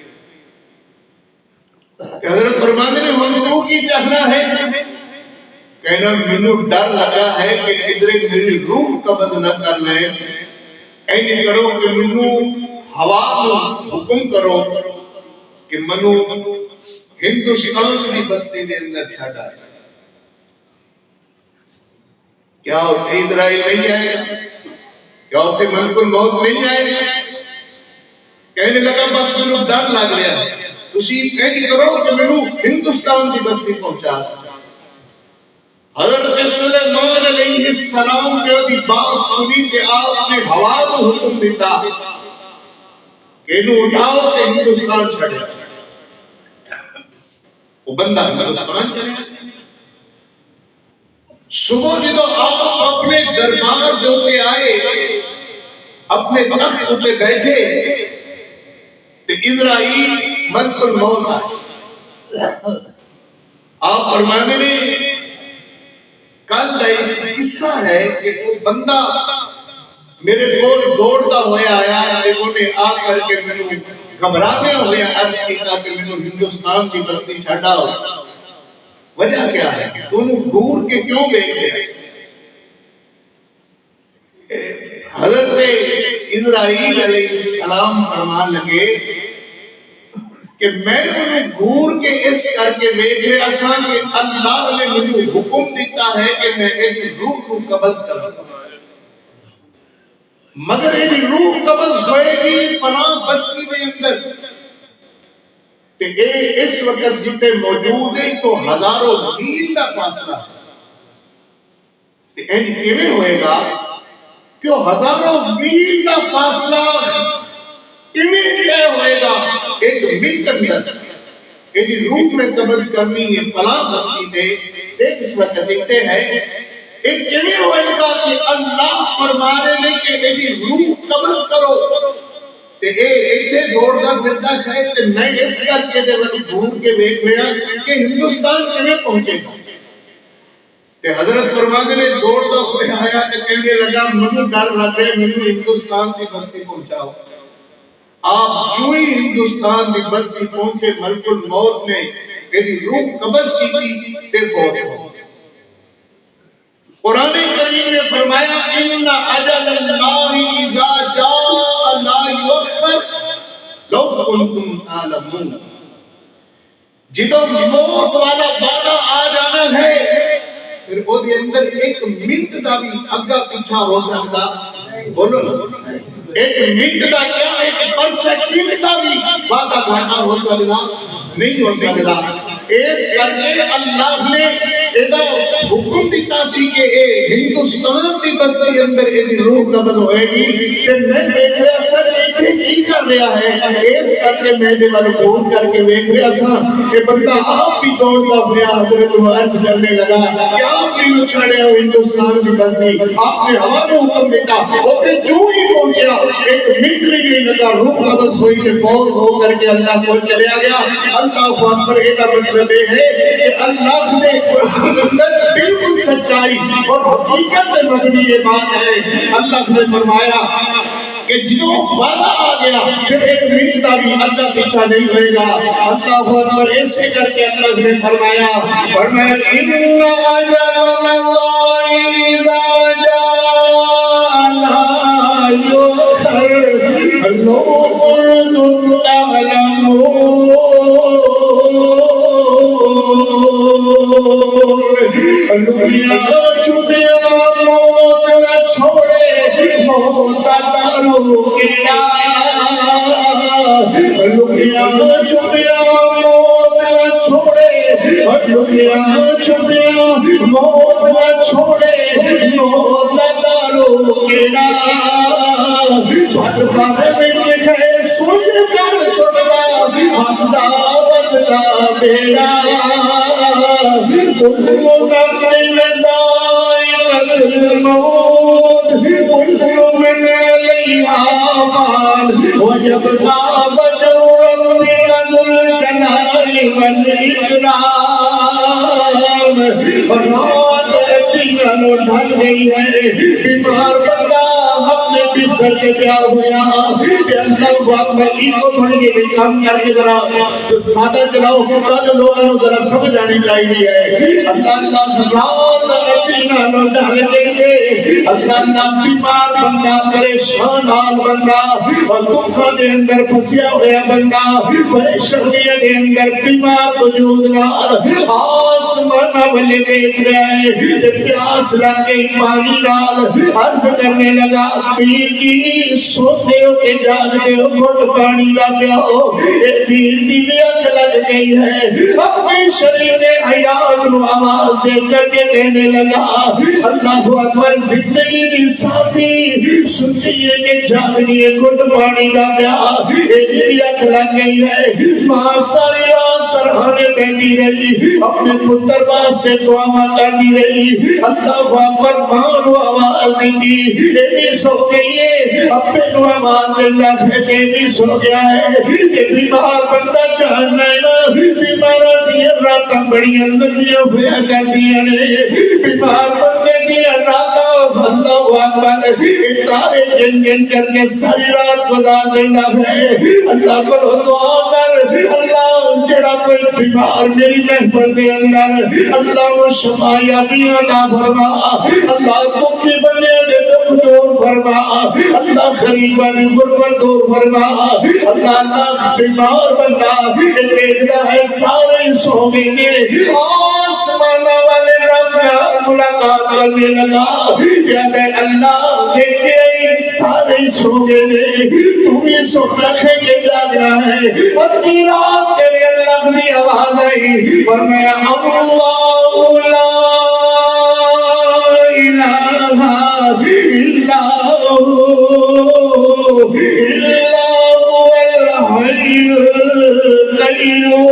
حضرت فرماتے ہیں ہم تو کی چاہنا ہے کہنا منو ڈر لگا ہے کہ ادھر میری روح قبض نہ کر لیں اینی کرو کہ منو ہوا کو حکم کرو کہ منو ہندوستان کی بستی کے اندر چھڑا ہے. کیا ہوتے اسرائیل نہیں جائے گا کیا ہوتے ملک الموت نہیں جائے گا؟ کہنے لگا بس منو ڈر لگ رہا ہے اسی اینی کرو کہ منو ہندوستان کی بستی پہنچا. حضرت سلیمان علیہ السلام نے دی بات سنی کہ آپ نے ہوا کو حکم دیتا کہ انہوں اٹھاؤ کہ ہندوستان چھڑے. وہ بندہ ہندوستان چلے. صبح جدو آپ اپنے دربار جو کے آئے اپنے تخت اتے بیٹھے تو اسرائیل ملک الموت آئے. آپ فرماتے ہیں کل ایک قصہ ہے کہ وہ بندہ میرے کول دوڑتا ہوا آیا انہوں نے آ کر کے میں گھبرانے ہوئے عرض کیا کہ میں ہندوستان کی بستی چھڑا ہو. وجہ کیا ہے انہوں دور کے کیوں بیٹھے ہیں؟ حضرت اسرائیل علیہ السلام فرمان لگے کہ میں نے گور کے اس کر کے بیٹھے آسان کہ اللہ نے مجھے حکم دیتا ہے کہ میں ایک روح کو قبض کروں مگر ایک روح قبض ہوئے گی فلاں بستی میں اندر کہ اس وقت جتے موجود ہے تو ہزاروں میل کا فاصلہ ہے. این کیویں ہوئے گا کہ ہزاروں میل کا فاصلہ کیویں طے ہوئے گا ایک منٹ اندر ایک روح میں قبض کرنی ہے فلاں بستی میں ایک اس وقت دیکھتے ہیں ایک کیویں ہوئے گا کہ اللہ فرمانے لے کہ ایک روح قبض کرو تے ایتھے دوڑدا پھردا کھائے تے میں اس کر کے دے وچ گھوم کے دیکھ رہا کہ ہندوستان کیویں پہنچے گا. تے حضرت فرماتے نے دوڑدا ہوا آیا تے کہنے لگا مجھے ڈر لگے مجھے ہندوستان کی بستی پہنچاؤ. آپ جو ہی ہندوستان کی بستی پہنچے ملک الموت نے میری روح قبض کی تھی تے فوت ہو. قرآن کریم نے فرمایا ان اجل اللہ اذا جاء لا یؤخر لو کنتم تعلمون. جدو موت والا وعدہ آ جانا ہے پھر وہ دے اندر ایک منٹ دا بھی اگا پیچھا ہو سکتا بولو ایک منٹ دا کیا ایک پر سیکنڈ دا بھی وعدہ گھاٹا ہو سکتا نہیں ہو سکتا. اس کرنے اللہ نے ایدہ حکم دیتا سی کہ ہندوستان کی بستی اندر ایدی روح قبض ہوئے گی کہ میں دیکھ رہا سا کہ کی کر رہا ہے اس کرنے میں دے والے فون کر کے دیکھ رہا سا کہ بندہ آپ بھی دوڑتا ہوا حضرت عرض کرنے لگا کہ آپ بھی اچھڑے ہو ہندوستان کی بستی آپ نے ہوا کو حکم دیتا اور پھر جو ہی پہنچا ایک منٹ میں بھی لگا روح قبض ہوئی کہ فوت ہو کر کے اللہ کو چلے گیا. اللہ کو اکبر ایدہ مطلب ہے کہ اللہ نے بالکل سچائی اور حقیقت میں مبنی یہ بات ہے. اللہ نے فرمایا کہ جو وعدہ آ گیا پھر ایک منٹ کا بھی ادھا پیچھا نہیں ہوئے گا. اللہ اکبر. ایسے کر کے اللہ نے فرمایا ان اجل اللہ اذا جاء لا یؤخر لو کنتم تعلمون. چھپیا موت نہ چھوڑے موت دارو کیڑا. لکیا چھپیا موت نہ چھوڑے لکیا چھپیا موت نہ چھوڑے موت دارو کیڑا. بھر بھر میں دکھے سوچ کر سنتا ہستا بستا بیڑا. كل نفس ذائقة الموت كل من عليها فان ويبقى وجه ربك ذو الجلال والإكرام. رات دن ڈھل گئی ہے. بیمار بندہ اپنے بستر سے کیا ہوا کہ اللہ اکبر کو تھوڑی دیر کم کر کے ذرا سادہ چلاؤ جو لوگوں کو ذرا سمجھ آنی چاہیے. اللہ رات دن ڈھل گئی ہے. اللہ بیمار بندہ پریشان حال بندہ اور دکھوں کے اندر پھنسیا ہوا بندہ پریشانی کے اندر بیمار وجود نال آسمان والے دیکھ رہا ہے. پیاس لگے پانی نال عرض کرنے لگا پیر کی سوتے ہو کے جاگتے ہو گھٹ پانی دا پیاؤ. اے پیر دی بھی اکھ لگ گئی ہے. اپنے شریر حیات نو آواز دے کر کے کہنے لگا اللہ اکبر. زندگی دی ساتھی سنتی ہے کہ جاگنی ہے گھٹ پانی دا پیاؤ. اے بھی اکھ لگ گئی ہے. ماں ساری رات سرحانے بیٹھی رہی اپنے پتر واسطے دعا کرتی رہی. اللہ اکبر. ماں نو آواز دی اے بھی سو گئی ہے. اپنے نو آواز اللہ پھیکے بھی سو گیا ہے. کہ بیمار بندہ جاننا ہے نا بیمارہ دیا راتاں بڑی اندر دیا ہویا کر دیا نے. بیمار بندے دیا راتاں اللہ اکبر اتارے جن جن کر کے ساری رات گزار دینا ہے. اللہ کو دعا کر اللہ جڑا کوئی بیمار میری محفل کے اندر اللہ وہ شفا یابیاں عطا فرما. اللہ دکھی بنے دے دکھ دور فرما. اللہ غریباں دی غربت دور فرما. اللہ بیمار بندہ دیکھتا ہے سارے سو گئے. آسمان والے رب ملاقات کرنے لگا کہتا ہے اللہ دیکھے سارے سو گئے تم ہی سو رکھے کے جاگنا ہے. ادھی رات تیرے اللہ کی آواز آئی فرمایا اللہ لا الہ الا هو الحي القيوم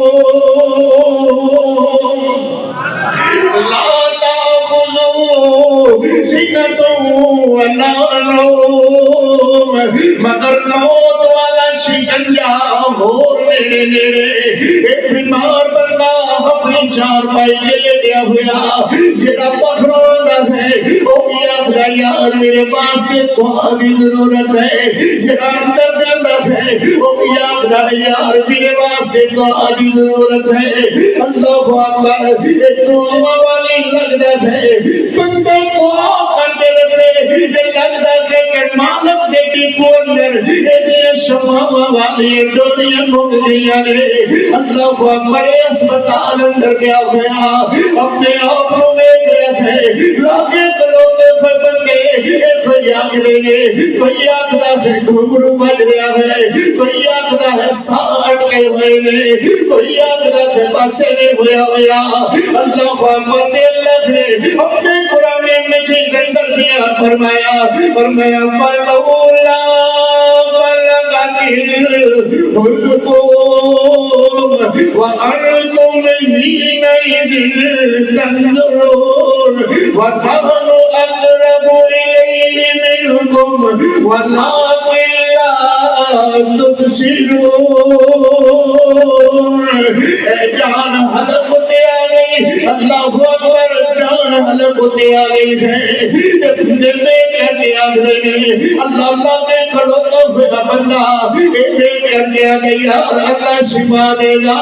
لا تأخذه سنة ولا نوم. مگر موت والا شکنجا اور نیڑے نیڑے. ایک بیمار بندہ اپنی چار پائی کے لیٹیا ہوا جڑا پکڑا ہے وہ بھی آخدا یار میرے پاس سے دعا کی ضرورت ہے. جڑا اندر جاتا ہے وہ بھی آخدا یار میرے پاس سے دعا کی ضرورت ہے. اللہ اکبر. ایک دعا والی لگتا ہے بندے دعا کرتے رہتے لگتا ہے کہ مالک دے ٹیپو اندر شفا والی ڈوریاں مک گیا نے. اللہ اکبر. اسپتال اندر گیا ہوا اپنے آپ کو دیکھ رہے تھے لاگے کلوتے پہ بندے کوئی آخر نے کوئی آخر ہے گھنگرو بج رہا ہے کوئی آخر ہے ساڑ کے ہوئے نے کوئی آخر ہے پاسے نہیں ہویا ہوا. اللہ اکبر. اللہ نے اپنے قرآن میں چیز اندر دیا فرمایا فرمایا فلولا الحلقوم وأنتم حينئذ تنظرون ونحن أقرب إليه منكم ولكن لا تبصرون. جان حلق ہوتے آ گئی. اللہ اکبر. جان حلق ہوتے آ گئی ہے. کہتے آ گئے اللہ اللہ کے کھڑوتا ہوا بندہ ایک کر کے گیا اللہ شفا دے گا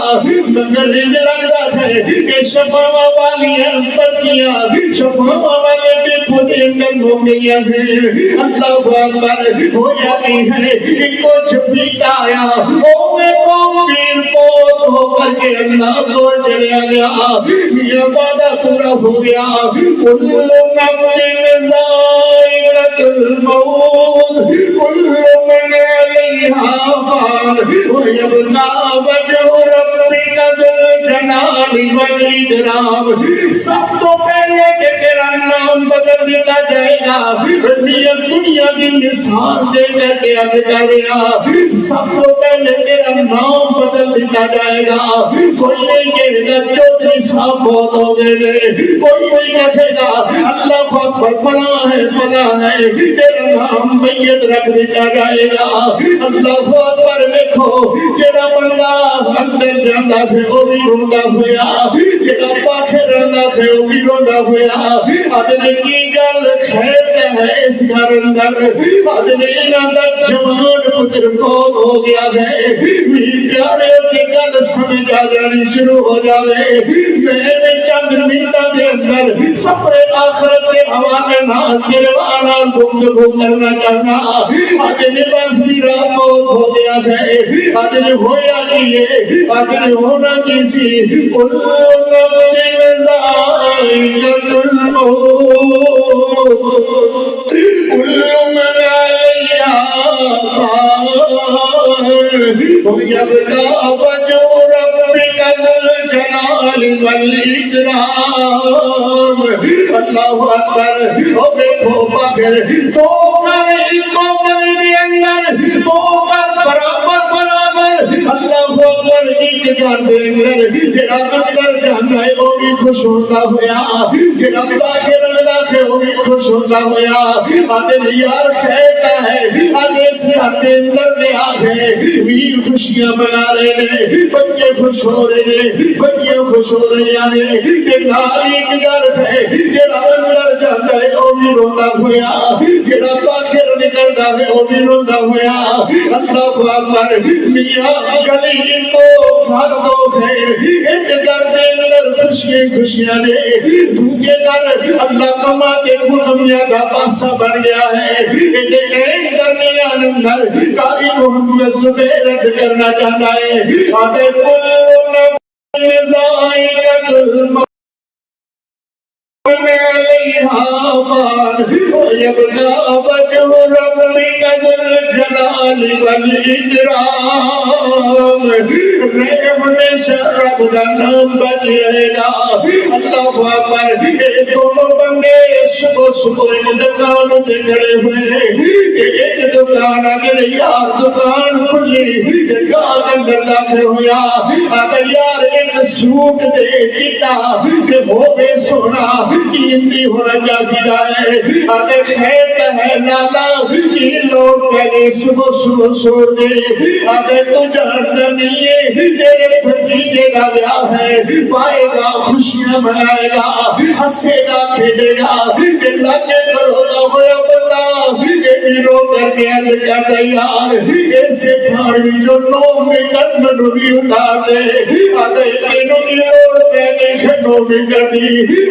مگر لگتا ہے کہ شفا والی پتیاں شفا والے ڈپو دے اندر ہو گئی ہیں اللہ اکبر ہو جاتی ہے ان کو چھپیٹا آیا اوے کو پیر پوت ہو کر کے اللہ کو چلیا گیا یہ وعدہ پورا ہو گیا کل نفس ذائقۃ الموت کل من علیہا فان ویبقی وجہ ربک ذو الجلال والاکرام سب تو پہلے کہ تیرا نام بدل دیا جائے گا دنیا کی مثال دے کر کے عرض کر رہا سب سے پہلے تیرا نام بدل دیا جائے گا کوئی نہیں کہے گا چودھری صاحب بہت ہو گئے کوئی نہیں کہے گا اللہ اکبر فلاں ہے تیرا نام میت رکھ دیا جائے گا اللہ اکبر دیکھو جڑا بندہ اندر جانا ہے وہ بھی روندا ہویا جڑا باہر رہندا ہے وہ بھی روندا ہویا آدمی کی گل خیر ہے اس گھر اندر آدمی نہ جوان پتر کو ہو گیا ہے میرے پیارے کی گل سمجھ آ جانی شروع ہو جائے میں چند منٹوں کے اندر سفر آخرت کے حوالے نہ تیروانا گفتگو کرنا چاہنا آدمی بس میرا موت ہو گیا ہے آدمی ہویا کیے آدمی ہونا کسی کل نفس ذائقۃ الموت کل من علیہا فان ویبقی وجہ ربک ذو الجلال والاکرام اللہ اکبر او دیکھو باہر تو کر ایکو گلی اندر تو کر برابر اللہ اکبر ایک جان دے اندر جڑا اندر جانا ہے وہ بھی خوش ہوتا ہویا جڑا باہر اللہ سے وہ بھی خوش ہوتا ہویا آدھے یار خیرتا ہے آدھے سے آدھے اندر لے آگئے ویر خوشیاں منا رہے ہیں بچے خوش ہو رہے ہیں بچیاں خوش ہو رہے ہیں کہ ناری ایک در ہے جڑا اندر جانا ہے وہ بھی روندہ ہویا جڑا باہر نکلتا ہے وہ بھی روندہ ہویا اللہ اکبر میاں گلی کو گھر دو خیر ایک گھر دے اندر خوشیاں دے دوسرے گھر اللہ کما کے خدمیاں کا پاسا بن گیا ہے ایک درمیان اندر قاری محمد زبیر رد کرنا چاہتا ہے آدھے کل نفس ذائقۃ الموت علیہا فان ویبقی وجہ ربک ذو الجلال والاکرام رحم میں رب کا نام بچ رہے گا اللہ اکبر یہ دونوں بندے صبح دکان سے کھڑے ہوئے ایک دکان اگر یار دکان کھلی گاہ اندر داخل ہویا آتا یار ایک سوٹ دے چٹا کہ وہ بے سونا قیمتی ہونا چاہتا ہے آتے خیر ہے لالا یہ لوگ پہلے صبح چھوڑ دے آتے تو جانتا نہیں ہے تیرے بھتیجے کا بیاہ ہے پائے گا خوشیاں منائے گا ہنسے گا کھیلے گا کہ لگے کرونا ہویا بندہ یہ میرو کر کے عرض کرتا یار ایسے پھاڑی جو نو میں قدم نوی اتار دے آتے تینوں کی روڑ پہلے کھنوں میں کر دی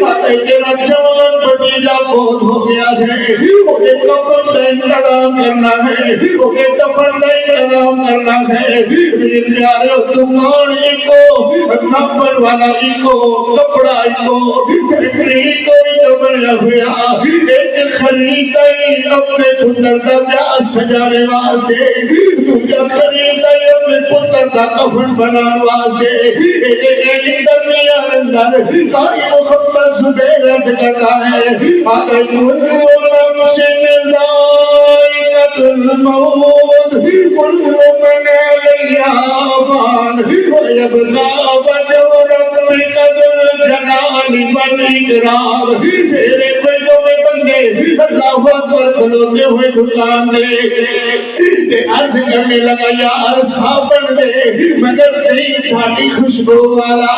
آتے تیرا جوان بھتیجا بہت ہو گیا ہے انہیں کفن کا انتظام کرنا ہے انہیں دفن کا انتظام کرنا ہے میرے پیارے تمہارے کو نفر والا کو کپڑا کو پھرکری کو جو بنیا ہوا ایک خریدائی اپنے پتر کا بیاہ سجانے واسے دوسرا خریدائی اپنے پتر کا کفن بنانے واسے ایک درمیان اندر قاری محمد زبیر رد کرتا ہے آدھے کل نفس ذائقۃ الموت کل من علیہا فان ویبقی وجہ ربک ذو الجلال والاکرام میرے پیدوں میں بندے اللہ اکبر کھلوتے ہوئے دکان دے عرض کرنے لگا یار صابن دے مگر نہیں ٹھاٹی خوشبو والا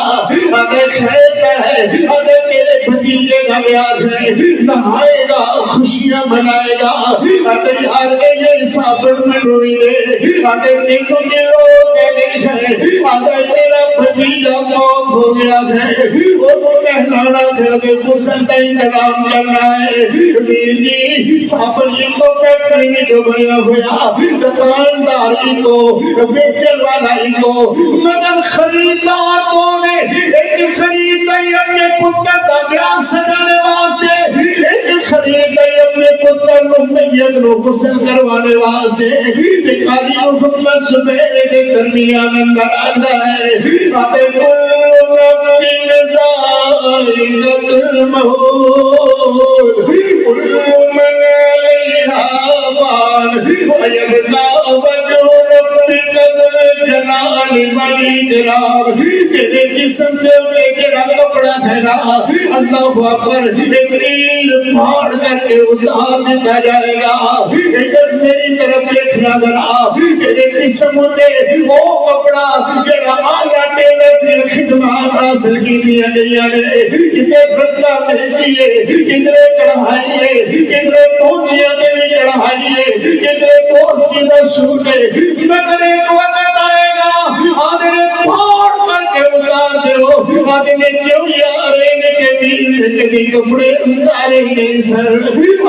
آدھے خیر ہے آدھے تیرے بھتیجے کا بیاہ ہے، نہائے گا، خوشیاں منائے گا، اگر یار یہ سافر میں روئی دے، اگر دیکھو کہ لوگ کہتے ہیں اگر تیرا بھتیجا موت ہو گیا ہے، وہ کہلانا ہے کہ غسل کا انتظام کرنا ہے، میری سافر جی کو فیکٹری میں جو بنیا ہوا، دکاندار ہی کو، بیچن والا ہی کو، مگر خریداروں نے ایک خریدائی اپنے پتر کا بیاہ سجانے واسطے، ایک خریدائی اپنے پتر کو میت رو غسل کروانے واسطے، قاری محمد سبیرے کے درمیان اندر آتا ہے، آتے کل نفس ذائقۃ الموت کل من علیہا فان ویبقی وجہ ربک ذو الجلال والاکرام۔ تیرے جسم سے تیرا کپڑا پھیلا، اللہ اکبر، ایک تیر پھاڑ کر کے اتار دیتا جائے گا۔ اگر میری طرف دیکھنا ذرا، تیرے جسم سے وہ کپڑا جڑا آلہ ٹیلر کی خدمات حاصل کی دیا گیا ہے، کتنے بدلہ بھیجیے، کتنے کڑھائیے، کتنے پونچیاں کے بھی کڑھائیے، کتنے پونچی کا سوٹ ہے، مگر ایک وقت آئے گا آدھے پھاڑ کر کے اتار دے ہو، آدھے نے کیوں یار رہنے کے بھی کبھی کپڑے اتارے نہیں سر،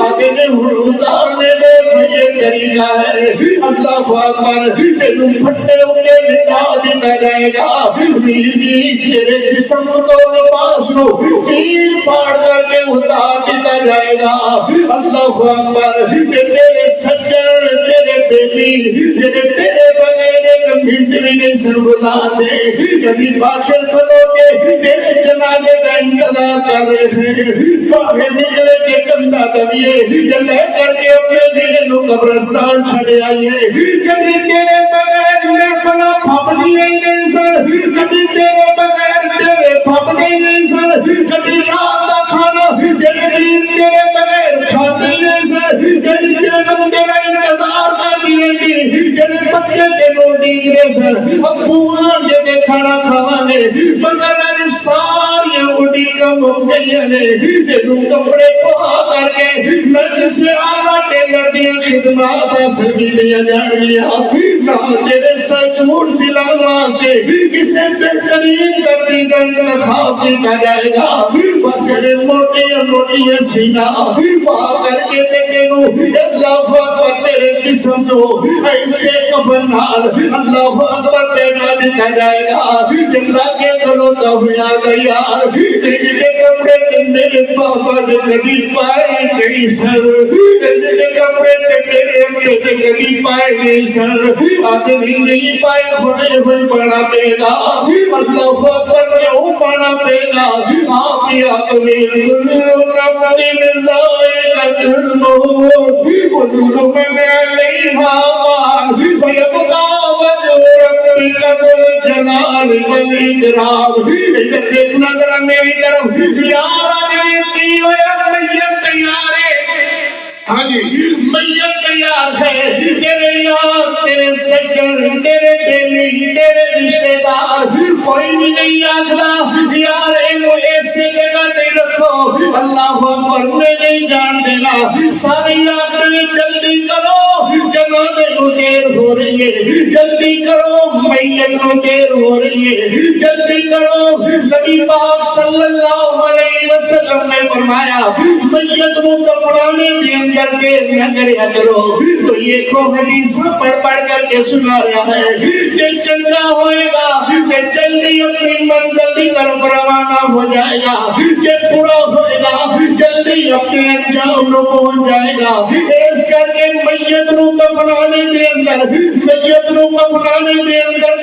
آدھے نے اتارنے دے یہ طریقہ ہے، اللہ اکبر، تینوں پھٹے ہوتے مٹا دیتا جائے گا، میری تیرے جسم کو لباس رو تیر پھاڑ کر کے اتار دیتا جائے گا، اللہ اکبر، تیرے سجن تیرے بیٹی تیرے بغیر ایک منٹ بھی نہیں سر گزار دے، کبھی باخر کھلو کے تیرے جنازے کا انتظار کر رہے ہیں، باہر نکلے کے کندھا دبیے جلے کر کے اپنے دل نو قبرستان چھڑے آئیے، کبھی تیرے بغیر میں بنا پھپ دیئے نہیں سر، کبھی تیرے بغیر تیرے پھپ دیئے نہیں سر، کبھی رات کا کھانا کبھی تیرے بغیر کھاتے نہیں سر، کبھی تیرا انتظار کر دی رہی، کبھی بچے کے روٹی گرے سر، ابو آنے دے کھانا کھوانے، مگر ساری اٹھی کم ہو گئی ہے، تینوں کپڑے پہا کر کے میں جسے آلہ ٹیلر دیا خدمات حاصل کی لیا جان لیا، نہ تیرے سچمون سلام واسے کسے بہترین کرتی کا انتخاب کیتا جائے گا، بس یہ موٹی سینہ پہا کر کے تینوں اللہ اکبر تیرے جسم کو ایسے کفن نال اللہ اکبر پہنا دکھا جائے گا، اللہ کے کھلوتا ہویا یار، تیرے کپڑے تے میرے پاپا نے کبھی پائے نہیں سر، تیرے کپڑے تے میرے امی نے کبھی پائے نہیں سر، آدمی نہیں پائے ہوئے پڑا پے گا، اللہ اکبر کیوں پڑا پے گا، آپ ہی آدمی نفس ذائقۃ الموت کل من علیہا فان ویبقی وجہ ربک ذو الجلال والاکرام۔ ادھر دیکھنا ذرا میری طرف، یار آنے کی ہویا میت تیار ہے، ہاں جی میت تیار ہے، تیرے یار تیرے سجن تیرے بیلی تیرے رشتہ دار کوئی بھی نہیں آگلا، یار انہوں ایسے جگہ نہیں رکھو، اللہ اکبر میں نہیں جان دینا، ساری آدمی جلدی کرو، جنازے کو دیر ہو رہی ہے، جلدی کرو، میت کو دیر ہو رہی ہے، جلدی کرو، نبی پاک صلی اللہ علیہ وسلم نے فرمایا میت کو دفنانے کے اندر دیر نہ کریا کرو، تو یہ کو حدیث پڑھ کر کے سنا رہا ہے کہ چنگا ہوئے گا کہ جلدی اپنی منزل کی طرف روانہ ہو جائے گا، کہ برا ہوئے گا جلدی اپنے انجام کو پہنچ جائے گا، اس کر کے میت کو دفنانے کے اندر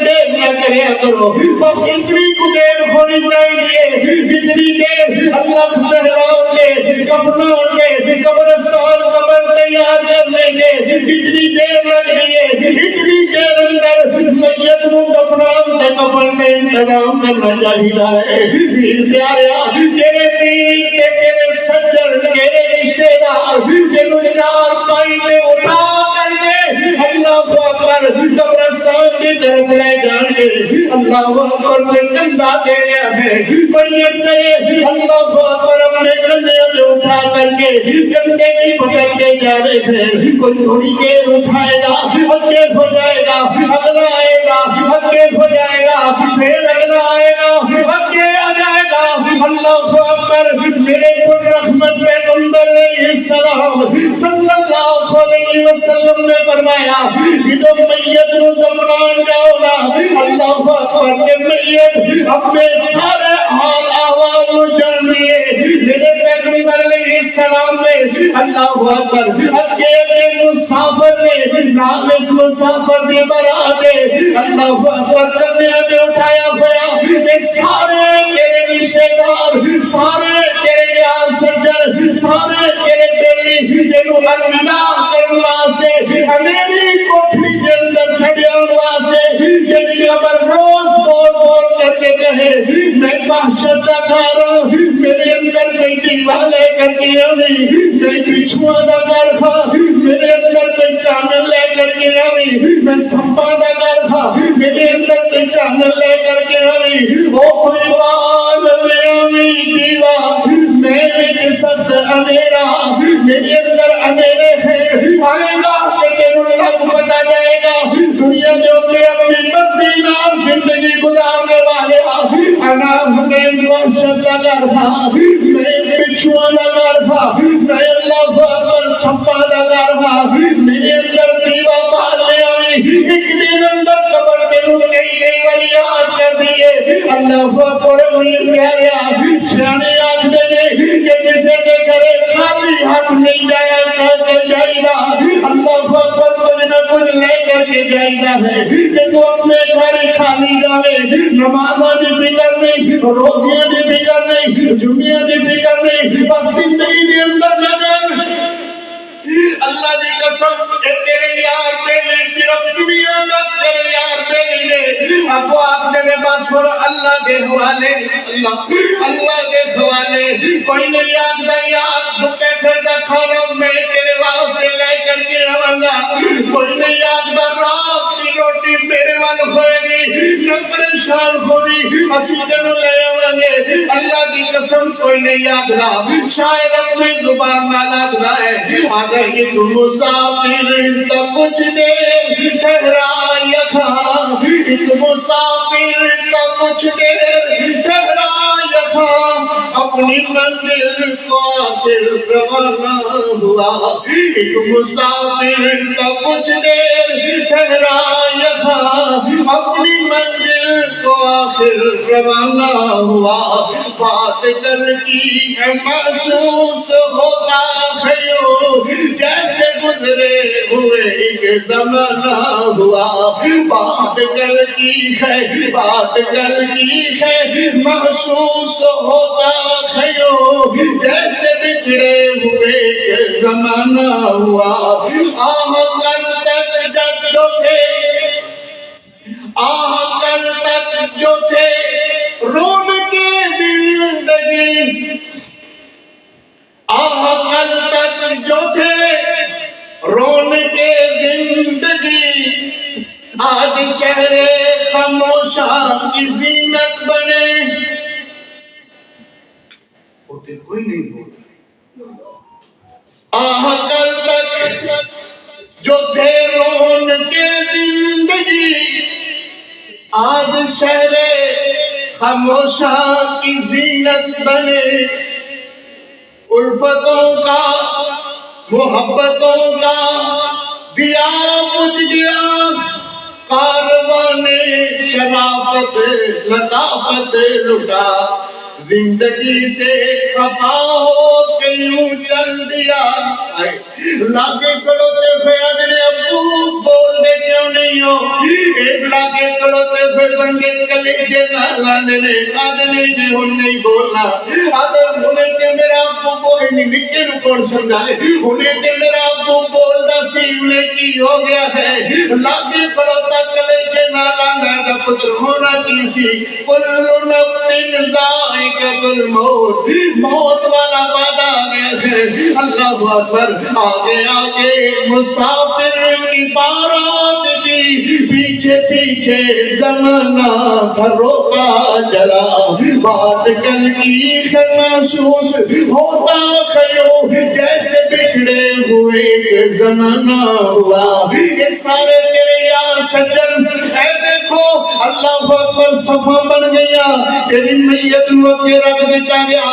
دیر نہ کریا کرو، بس اتنی کو دیر ہونی چاہیے جتنی دیر اللہ تہران کے کفنان کے قبرستان قبر تیار کرنے کے اتنی دیر لگ رہی ہے، اتنی دیر اندر میت کو دفنان کے کفن میں انتظام کرنا چاہیے ہے۔ پیر پیاریا تیرے پیر تیرے سجن تیرے رشتہ دار تینوں چار پائی میں اٹھا کر کے اللہ اکبر قبرستان کی طرف لے جان گے. اللہ اکبر میں کندھا دے رہا ہے میت سے اللہ اکبر اپنے کندھے پہ اٹھا کر کے کندھے کی پکڑتے جا رہے تھے. کوئی تھوڑی دیر اٹھائے گا اگے ہو جائے گا, اگلا آئے گا اگے ہو جائے گا, پھر اگلا آئے گا اگے آ جائے گا. اللہ اکبر. میرے پر رحمت پیغمبر علیہ السلام صلی اللہ علیہ وسلم نے فرمایا جب میت نو دفنان جاؤ گا اللہ اکبر کہ میت اپنے سارے حال احوال کو جان لیے. میرے پیغمبر علیہ السلام نے اللہ اکبر اگے مسافر نے نام اس مسافر دی برات اللہ اکبر کرنے دے اٹھایا ہوا کہ سارے تیرے رشتے دار, سارے تیرے یار سجن, سارے تیرے بیلی تینو الوداع کرنے واسطے میری کوٹھی کے اندر چھڑیاں واسطے یعنی خبر روز بول بول کر کے کہے میں وحشت کا گھر ہوں, میرے اندر کوئی دیوالے کر کے آئی, میں بچھوا دا گھر تھا, میرے اندر کوئی چانل لے کر کے آئی, میں سپا دا گھر تھا, میرے اندر کوئی چانل لے کر کے آئی. او کوئی بات لے آئی دیوا میرے سب اندھیرا, میرے اندر اندھیرے ہیں آئے گا کہ تیرے لگ پتا جائے گا. دنیا جو کہ اپنی مرضی نام زندگی گزارنے والے انا ہمیں وحشت کا گھر تھا, میں بچھوا دا گھر تھا, میں اللہ اکبر سپا دا گھر تھا, میرے اندر دیوا بال لے آئی. ایک دن اندر قبر کے لوگ کئی باری یاد کر دیئے اللہ اکبر مجھے پیاریا سیانے آگ دینے کہ کسے دے کرے خالی حق نہیں جایا کر جائے گا. اللہ اکبر کچھ نہ کچھ لے کر کے جائے گا ہے کہ تو اپنے گھر خالی جاوے, نمازہ دی فکر نہیں, روزیاں دی فکر نہیں, جمعیاں دی فکر نہیں, بس زندگی دی اندر لگن. اللہ دی قسم کہ تیرے یار پہلے صرف دنیا تک تیرے یار پہلے اب وہ آپ نے پاس پر اللہ کے حوالے اللہ کے حوالے کوئی نہیں یاد نہیں یاد دکھے پھر دا کھانا میں تیرے واسطے لے کر کے آؤں گا. کوئی نہیں یاد دا رات کی روٹی میرے وال ہوئے گی نہ پریشان ہوئی اسی جنوں لے آؤں گے. اللہ کی قسم کوئی نہیں یاد رہا شاید اپنی زبان نہ لگ رہا ہے آگے ایک مسافر تا کچھ دیر ٹھہرایا تھا, ایک مسافر تا کچھ دیر ٹھہرایا تھا, اپنی منزل کو آخر روانہ ہوا. ایک مسافر تا کچھ دیر ٹھہرایا تھا, اپنی منزل کو آخر روانہ ہوا. بات کر کی محسوس ہوتا ہے جیسے گزرے ہوئے ایک زمانہ ہوا. بات کر کی ہے, بات کر کی ہے محسوس ہوتا ہے جیسے بچھڑے ہوئے ایک زمانہ ہوا. آہ کل تک جب جو تھے, آہ کل تک جو تھے رون کے زندگی, آہ کل تک جو تھے رون کے زندگی, آج شہر خاموشاں کی زینت بنے. ہوتے کوئی نہیں بولا. آہ کل تک جو تھے رون کے زندگی, آج شہر خاموشاں کی زینت بنے. الفتوں کا محبتوں کا دیا بجھ گیا, کاروان شرافت لطافت لٹا, زندگی سے خفا ہو کے یوں چل دیا. لاکے کڑوتے پہ آدھنے ابو بول دے کیوں نہیں ہو, ایک لاکے کڑوتے پہ بندے کلے کے نالانے نے آدھنے نے ہن نہیں بولنا. آدھر انہیں کہ میرا ابو بولے نہیں لکھے نو کون سمجھائے, انہیں کہ میرا ابو بول دا سی انہیں کی ہو گیا ہے. لاکے کڑوتا کلے کے نالانے دا پتر ہونا کیسی. کل نفس ذائقۃ الموت, موت والا وعدہ ہے. اللہ اکبر. آگے آگے مسافر کی بارات کی پیچھے پیچھے زمانہ تھا روتا جلا، بات کل کی ہے محسوس ہوتا خیوں، جیسے بچھڑے ہوئے کہ زمانہ ہوا، یہ سارے تیرے یار سجن اے دیکھو اللہ اکبر صفا بن گیا، تیری میت رو کے رکھ دیتا گیا،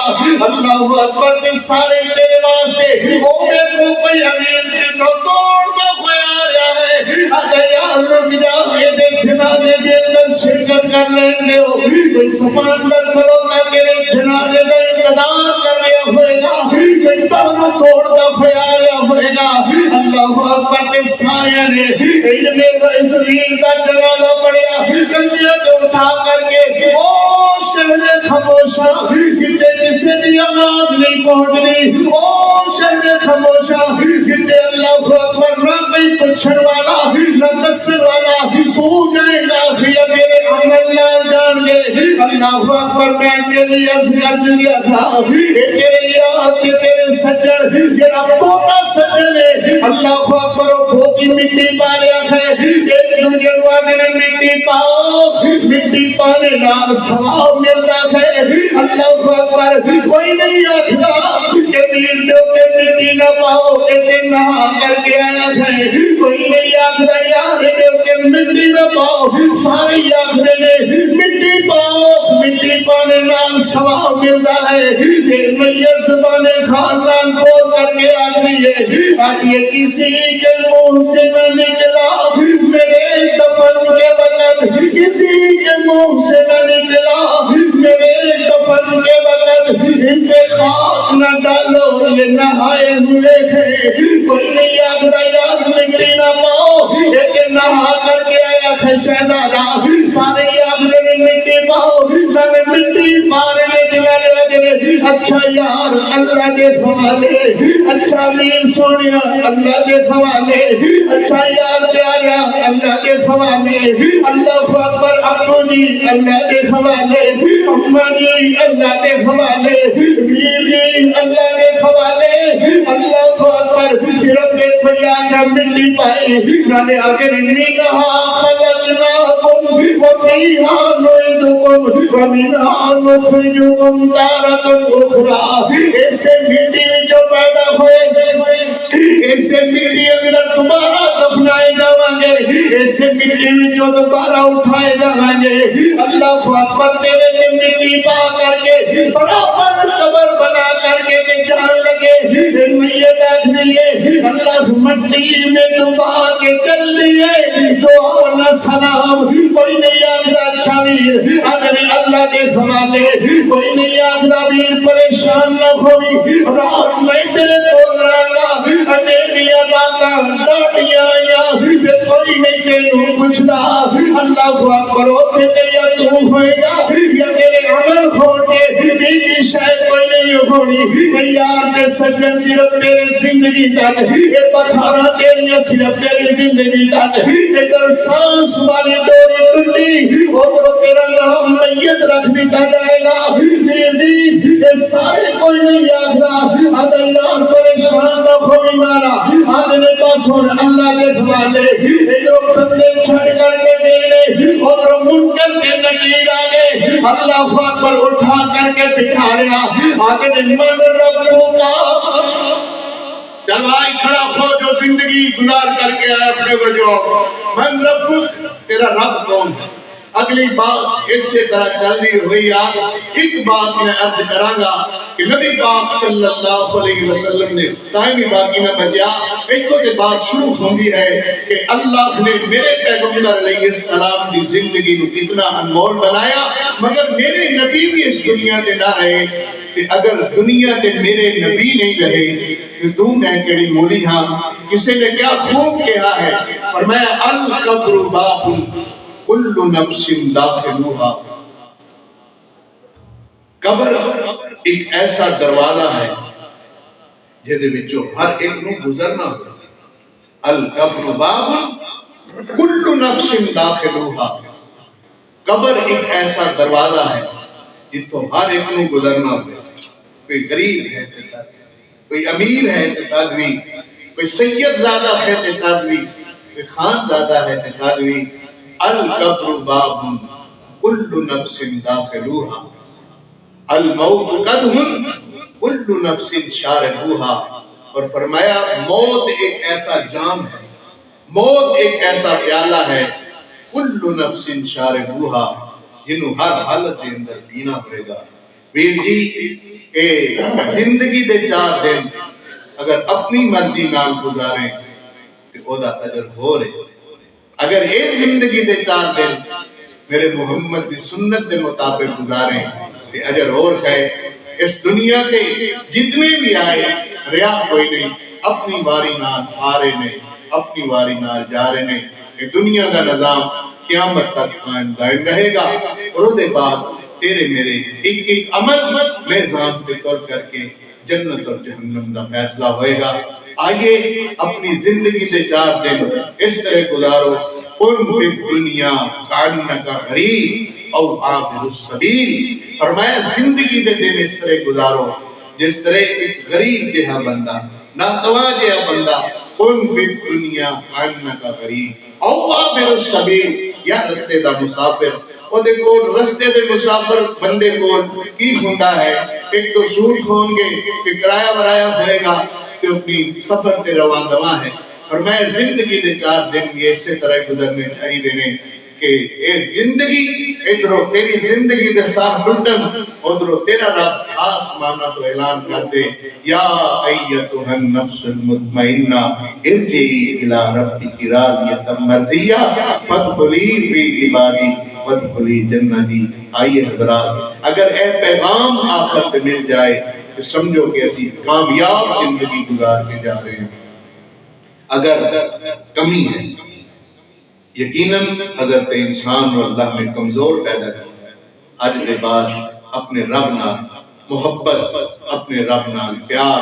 اللہ اکبر کے سارے تیرے واسطے او دیکھو کوئی عزیز کے تو توڑ دو کوئی آ رہا ہے، اگر یار رک جا یہ دیکھ جنازے دے اندر شرکت کر لیں دے ہو، کوئی صفا اندر کھلوتا تیرے جنازے دے انتظار کر رہا ہوئے گا، کوئی تانو توڑ دو کوئی آ رہا ہوئے گا، اللہ اکبر کے سارے نے علم وزیر دا جنازہ پڑھیا، کندیاں تو اٹھا کر کے او شہر خاموشہ جتے کسی دی آواز نہیں پہنچ رہی، او شہر خاموشہ جتے اللہ اکبر نہ کوئی پچھڑ والا نہ دسر والا، تو جائے گا پھر میرے عمل نہ جان گے، اللہ اکبر میں کے لیے عرض کر دیا تھا تیرے یاد تیرے سجن جڑا پوتا سجن ہے، اللہ اکبر وہ بہتی مٹی پا رہا ہے، ایک دوسرے وعدے نے مٹی پاؤ، مٹی پانے نال ثواب ملتا ہے، اللہ اکبر کوئی نہیں آتا کہ میر دو کے مٹی نہ پاؤ کہ نہا کر کے آیا ہے، کوئی نہیں آتا یار دو کے مٹی نہ پاؤ، سارے یاد نے مٹی پاؤ، مٹی پانے نال ثواب ملتا ہے، پھر میت زبان خاندان بول کر کے آتی ہے، آج یہ کسی کے منہ سے نہ نکلا میرے دفن کے وقت، کسی کے منہ سے نہ نکلا میرے دفن کے وقت، ان پہ خاک نہ ڈالو یہ نہائے ہوئے ہیں، کوئی نہیں آگرہ یاد مٹی نہ پاؤ، لیکن نہا کر کے آیا ہے شہزادہ، سارے آگرہ میں مٹی پاؤ، میں نے مٹی پانے لے دلالے اچھا یار اللہ دے حوالے، اچھا میر سونیا اللہ دے حوالے، اچھا یار پیارا اللہ دے حوالے، اللہ اکبر ابو جی اللہ دے حوالے، اما جی اللہ دے حوالے، میر جی اللہ دے حوالے، اللہ اکبر صرف ایک بھیا کا مٹی پائی، نانے آگے منہا خلقناکم وفیہا نعیدکم ومنہا نخرجکم تارۃ اخری، ایسے مٹی جو پیدا ہوئے ایسے مٹی اگر دوبارہ دفنائے جاؤں گے، ایسے مٹی جو دوبارہ اٹھائے جاؤں گے، اللہ اکبر تیرے لئے مٹی پا کر کے برابر قبر بنا کر کے جان لگے، میت دیکھ لیے اللہ مٹی میں دبا کے چل لیے، دعا نہ سلام، کوئی نہیں آگرہ اچھا ویر اگر اللہ کے حوالے، کوئی نہیں آگرہ ویر پریشان نہ ہوئی، رات میں تیرے بول رہا گا انیریا لاتا ڈاٹیاں آیا، کوئی نہیں تینوں پوچھتا، اللہ کو اکبر ہوتے یا تو ہوئے گا یا تیرے عمل ہوتے، بیٹی شاید کوئی نہیں ہونی، یار کے سجن صرف تیرے زندگی تک، یہ بخارا تیرے صرف تیرے زندگی تک، ادھر سانس والی ڈوری ٹوٹی ادھر تیرا نام میت رکھ دیتا جائے گا، میری یہ سارے کوئی نہیں آگرہ ادھر یار پریشان نہ ہوئی مارا، آدھر پاس ہون اللہ کے حوالے، ادھر بندے چھڑ کر کے دینے ادھر منکر کے نکیر آگے، اللہ اکبر اٹھا کر کے بٹھا رہا، آگے من ربو کا جلوائی کھڑا ہو جو زندگی گزار کر کے آیا اپنے وجہ، من ربو تیرا رب کون ہے، اگلی بات اس سے طرح جلدی ہوئی آگ، ایک بات میں عرض کرانگا کہ نبی پاک صلی اللہ علیہ وسلم نے ٹائم باقی نہ بجیا، ایک تو بات شروع ہوندی ہے کہ اللہ نے میرے پیغمبر علیہ السلام کی زندگی کو کتنا انمول بنایا، مگر میرے نبی بھی اس دنیا دے نہ رہے، کہ اگر دنیا دے میرے نبی نہیں رہے تو تم میں کیڑی مولی ہاں، کسی نے کیا خوب کہا ہے، اور میں القبر باب کل نفس داخلوہا، قبر ایک ایسا دروازہ ہے جہدے وچوں ہر ایک نو گزرنا ہو، القبر باب کل نفس داخلوہا، قبر ایک ایسا دروازہ ہے جتوں ہر ایک نو گزرنا ہو، کوئی غریب ہے کوئی امیر ہے تدوی، کوئی سید زادہ ہے تدوی، کہ خان زادہ ہے تخاوی القبر باب کل نفس داخلوہا الموت قدہن کل نفس شاربوہا، اور فرمایا موت ایک ایسا جام ہے، موت ایک ایسا پیالہ ہے، کل نفس شاربوہا، جنہوں ہر حالت کے اندر پینا پڑے گا۔ ویر جی اے زندگی دے 4 دن اگر اپنی مرضی نال گزاریں تو او دا اجر ہو رہے، اگر اے زندگی دے 4 دن میرے محمد کی سنت دے مطابق گزاریں تو اجر اور ہے۔ اس دنیا کے جتنے بھی آئے ریا کوئی نہیں، اپنی واری نال آ رہے نے، اپنی واری نال جا رہے نے۔ یہ دنیا کا نظام قیامت تک قائم دائم رہے گا، اور اس کے بعد تیرے میرے ایک ایک عمل میزان پہ طور کر کے جنت اور جہنم کا فیصلہ ہوئے گا۔ آئیے اپنی زندگی دے 4 دن اس طرح گزارو، کن فی الدنیا کانکا غریب او عابر السبیل، فرمایا زندگی دے دن اس طرح گزارو جس طرح ایک غریب جہاں بندہ، ناتواں جہاں بندہ، کن فی الدنیا کانکا غریب او عابر السبیل، یا رستے دا مسافر۔ اور دیکھو رستے دے مسافر بندے کو کی ہوندا ہے، ایک تو سود ہوں گے کہ کرایہ برایا ہوئے گا کہ اپنی سفر تے رواں دواں ہے، اور میں زندگی دے 4 دن بھی اسی طرح گزرنے چاہیے دینے کہ ایک زندگی ادھروں تیری زندگی دے ساتھ لٹن، ادھروں تیرا رب آسمانہ تو اعلان کر دے یا ایتھا النفس المطمئنہ ارجعی الی ربک راضیۃ مرضیہ فادخلی فی عبادی وادخلی جنتی۔ آئیے حضرات، اگر اے پیغام آخر پہ مل جائے تو سمجھو کہ اسی کامیاب زندگی گزار کے جا رہے ہیں۔ اگر کمی ہے، یقیناً حضرت انسان اور اللہ میں کمزور پیدا کیا ہے، آج کے بعد اپنے رب نال محبت، اپنے رب نال پیار،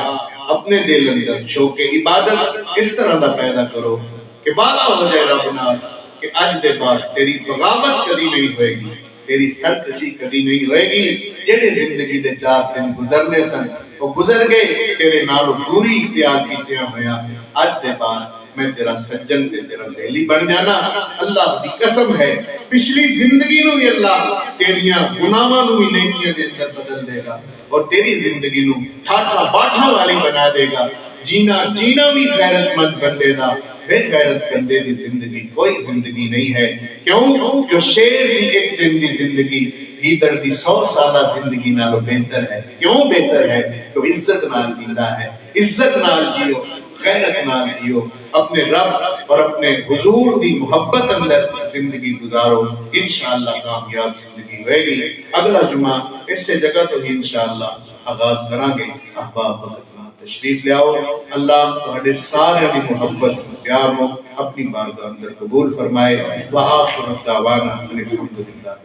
اپنے دل اندر شوق عبادت اس طرح دا پیدا کرو کہ وعدہ ہو جائے رب نال کہ آج کے بعد تیری بغاوت کبھی نہیں ہوئے گی، تیری سرکشی کبھی نہیں ہوئے گی۔ جڑے زندگی دے 4 دن گزرنے سن وہ گزر گئے، تیرے نالوں دوری اختیار کیتے ہویا، آج کے بعد میں تیرا سجن تے تیرا بیلی بن جانا۔ اللہ دی قسم ہے پچھلی زندگی نو بھی اللہ تیریاں گناہاں نو بھی نیکیاں دے اندر بدل دے گا، اور تیری زندگی نو ٹھاٹھا باٹھا والی بنا دے گا۔ جینا بھی غیرت مند بندے دا، بے غیرت بندے دی زندگی کوئی زندگی نہیں ہے۔ کیوں؟ جو شیر دی ایک دن دی زندگی بھیتر دی 100 سالہ زندگی نالوں بہتر ہے۔ کیوں بہتر ہے؟ تو عزت نال زندہ ہے، عزت نال جیو، غیرت نال جیو، اپنے رب اور اپنے حضور دی محبت اندر زندگی گزارو، انشاءاللہ کامیاب زندگی ہوئے گی۔ اگلا جمعہ اس سے جگہ تو ہی انشاءاللہ آغاز کریں گے۔ احباب تشریف لے آؤ، اللہ تہاڈے سارے دی محبت پیار نو اپنی بارگاہ اندر قبول فرمائے۔ وآخر دعوانا الحمدللہ۔